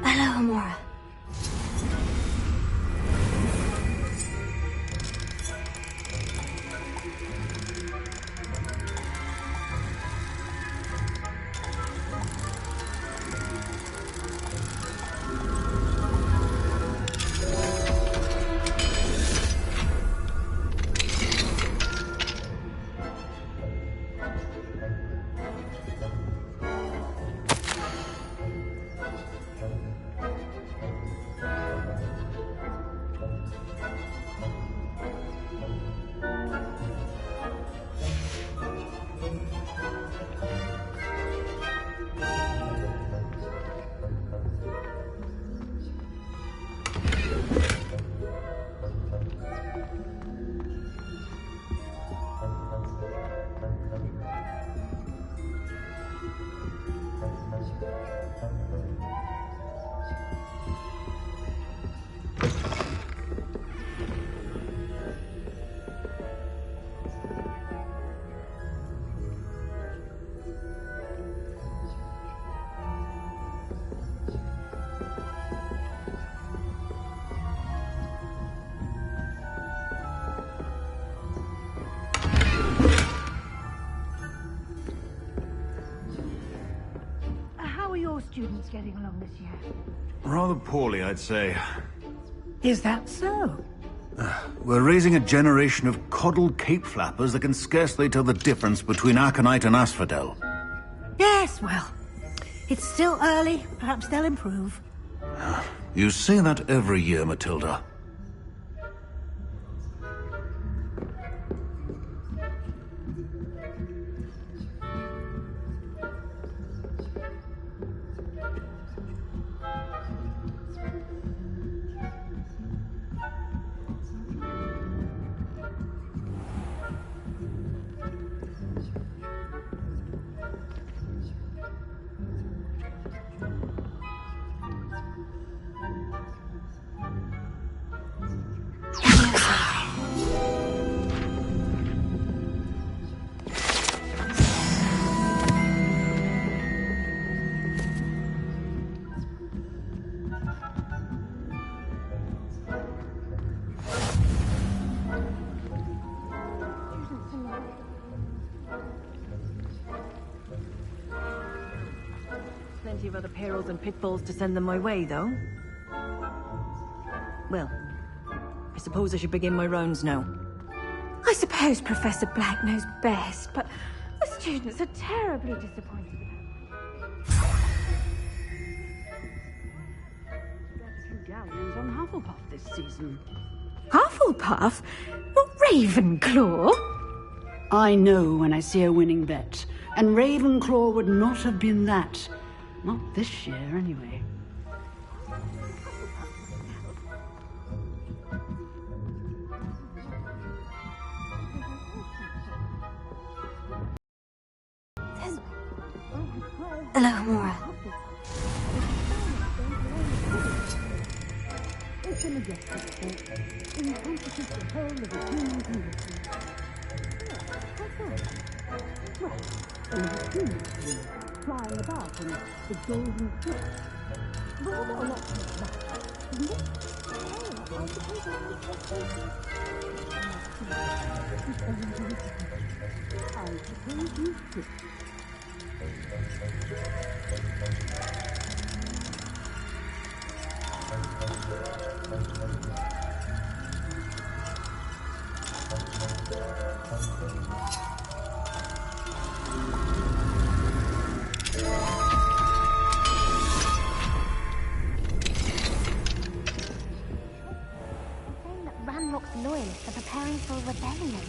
Hello, Amora. Students getting along this year? Rather poorly, I'd say. Is that so? We're raising a generation of coddled cape flappers that can scarcely tell the difference between aconite and asphodel. Yes, well, it's still early. Perhaps they'll improve. You say that every year, Matilda. Plenty of other perils and pitfalls to send them my way, though. Well, I suppose I should begin my rounds now. I suppose Professor Black knows best, but the students are terribly disappointed about me. Hufflepuff this season. Hufflepuff? Not Ravenclaw? I know when I see a winning bet, and Ravenclaw would not have been that. Not this year, anyway. Hello, Mora. It's a majestic state, encompasses the whole of the human community. Well, in the human community, flying about in the golden ship. Rather a lot of that, isn't it? Oh, I suppose you should. Ranrock's loyalists are preparing for a rebellion.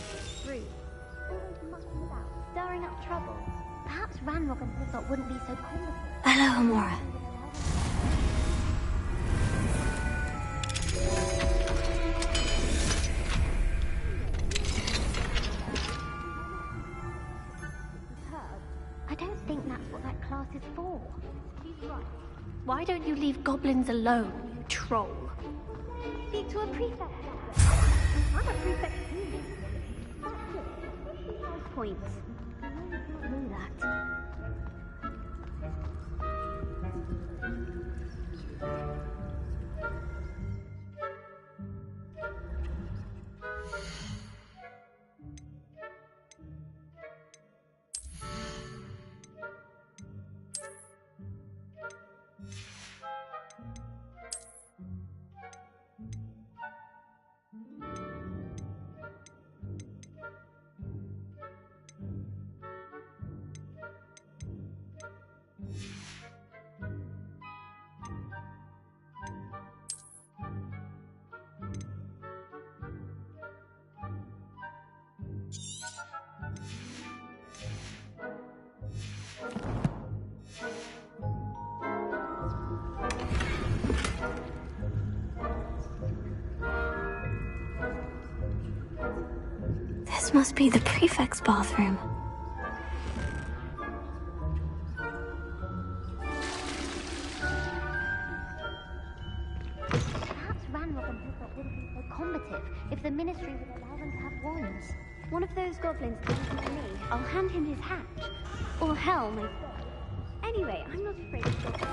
Rude. Always mucking about, stirring up trouble. Perhaps Ranrock and Hizzot wouldn't be so complicated. Hello, Mora. I don't think that's what that class is for. She's right. Why don't you leave goblins alone, you troll? Speak to a prefect. I'm a prefect too. That's it. 5 points. I know you can't do that. This must be the prefect's bathroom. Perhaps Ranrock and Hizzot wouldn't be so combative if the Ministry would allow them to have wands. One of those goblins comes to me, I'll hand him his hat. Or hell, my God. Anyway, I'm not afraid of goblins.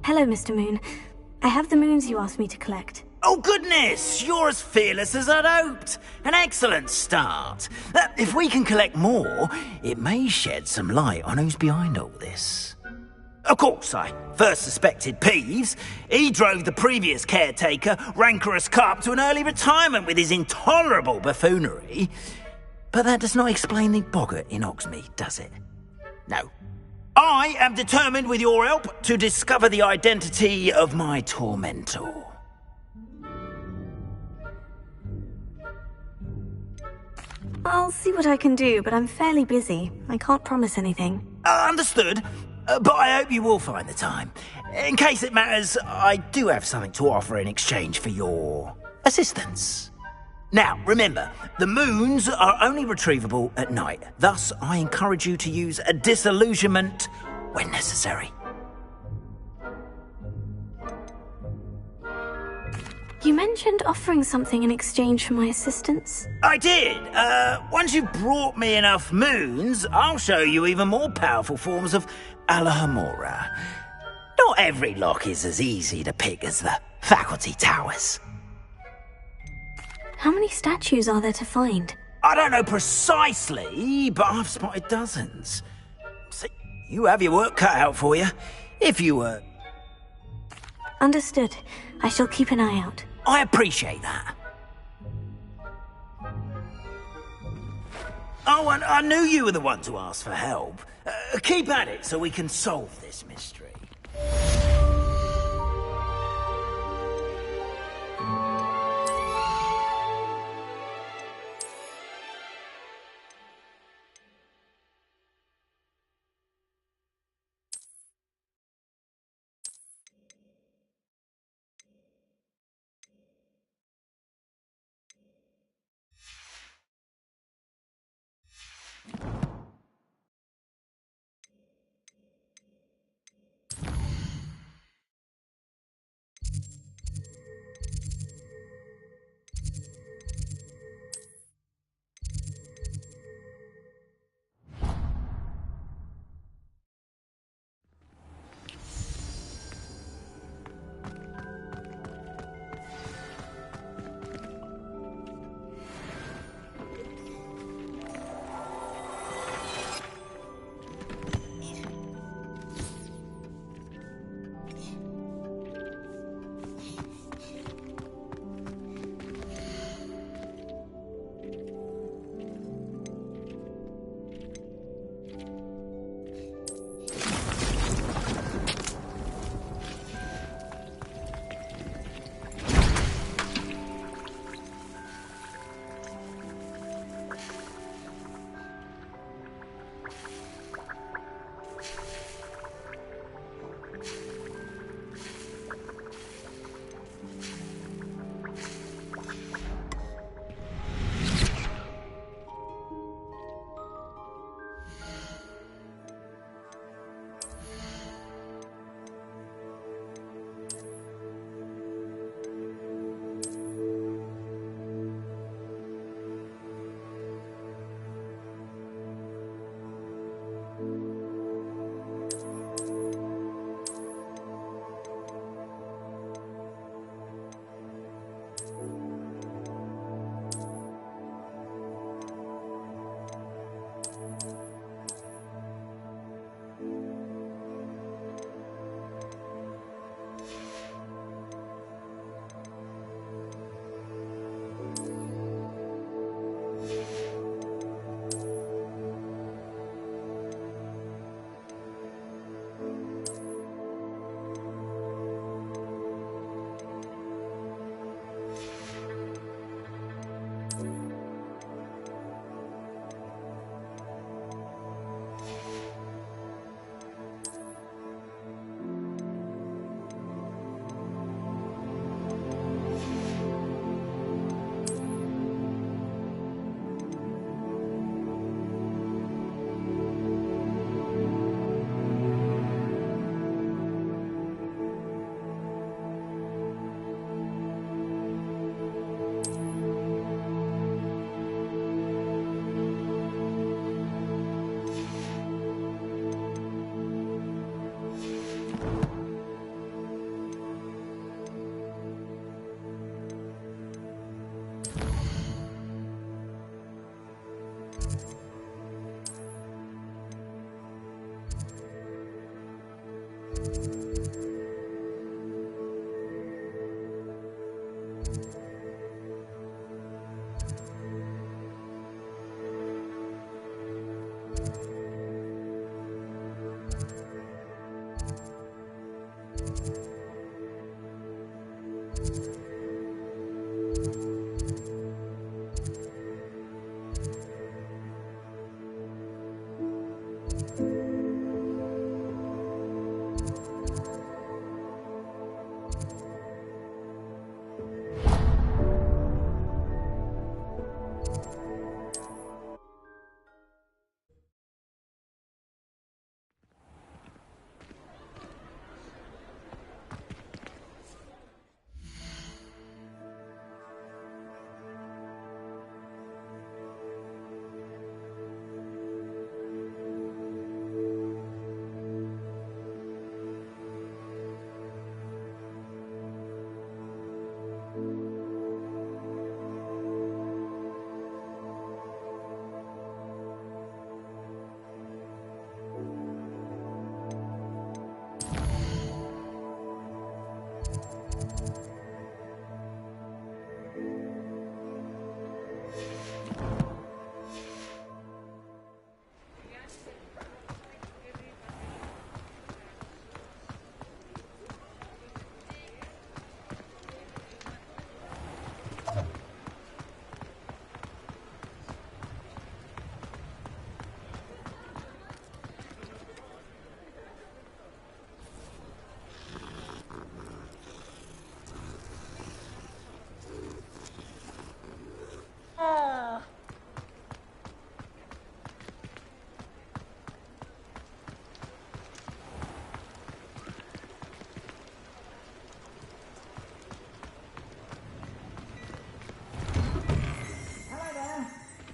Hello, Mr. Moon. I have the moons you asked me to collect. Oh, goodness! You're as fearless as I'd hoped. An excellent start. If we can collect more, it may shed some light on who's behind all this. Of course, I first suspected Peeves. He drove the previous caretaker, Rancorous Carp, to an early retirement with his intolerable buffoonery. But that does not explain the boggart in Oxmead, does it? No. I am determined, with your help, to discover the identity of my tormentor. I'll see what I can do, but I'm fairly busy. I can't promise anything. Understood. But I hope you will find the time. In case it matters, I do have something to offer in exchange for your assistance. Now, remember, the moons are only retrievable at night. Thus, I encourage you to use a disillusionment when necessary. You mentioned offering something in exchange for my assistance? I did. Once you've brought me enough moons, I'll show you even more powerful forms of Alohomora. Not every lock is as easy to pick as the faculty towers. How many statues are there to find? I don't know precisely, but I've spotted dozens. So you have your work cut out for you, if you were... Understood. I shall keep an eye out. I appreciate that. Oh, and I knew you were the one to ask for help. Keep at it so we can solve this mystery.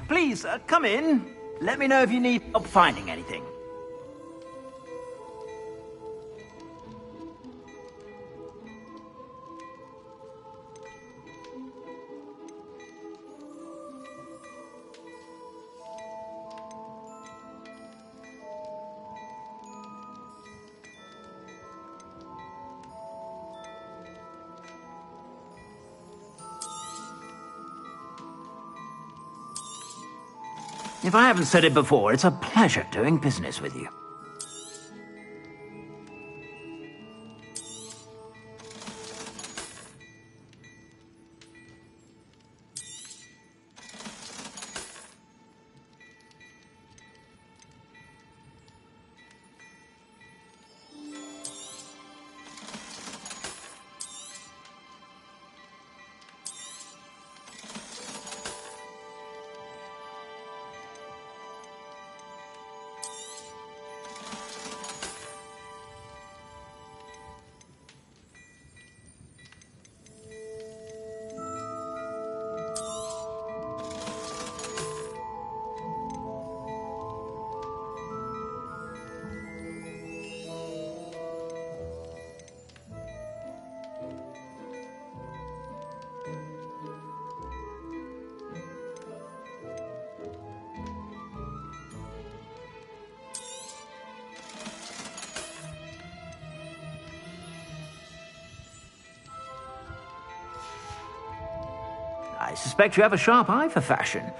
Please, come in. Let me know if you need help finding anything. If I haven't said it before, it's a pleasure doing business with you. I suspect you have a sharp eye for fashion.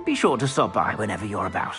Be sure to stop by whenever you're about.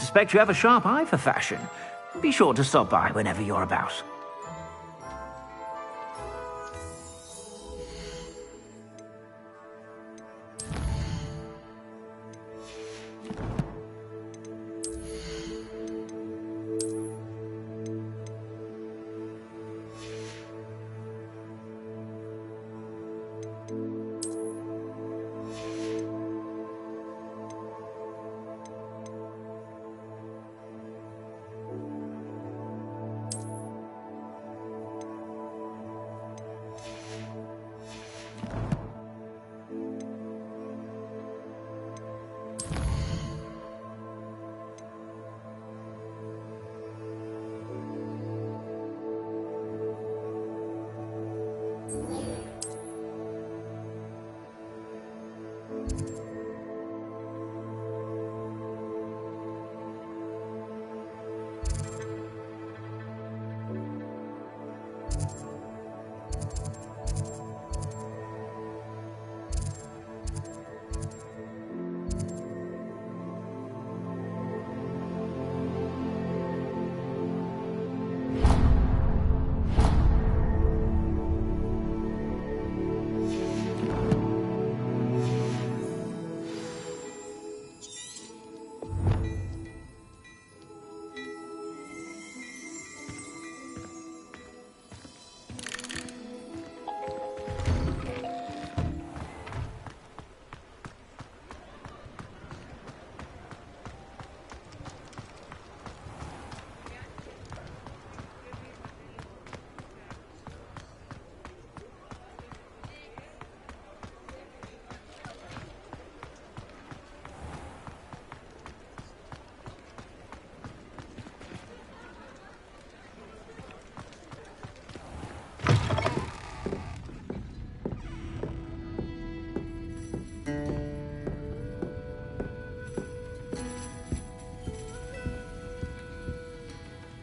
suspect you have a sharp eye for fashion. Be sure to stop by whenever you're about.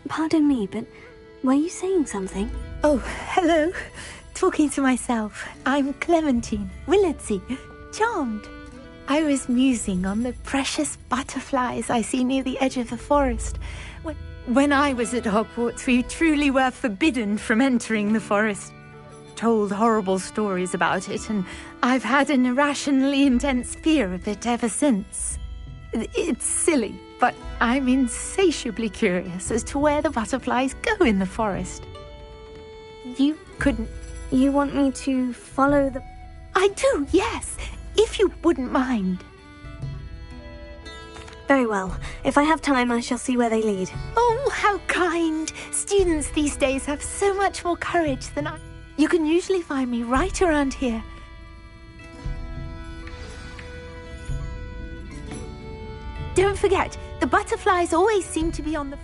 Pardon me, but were you saying something? Oh, hello. Talking to myself. I'm Clementine Willardsey. Charmed. I was musing on the precious butterflies I see near the edge of the forest. When I was at Hogwarts, we truly were forbidden from entering the forest. Told horrible stories about it, and I've had an irrationally intense fear of it ever since. It's silly, but I'm insatiably curious as to where the butterflies go in the forest. You couldn't... You want me to follow the... I do, yes, if you wouldn't mind. Very well. If I have time, I shall see where they lead. Oh, how kind. Students these days have so much more courage than I... You can usually find me right around here. Don't forget, the butterflies always seem to be on the...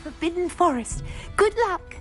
Forbidden Forest. Good luck.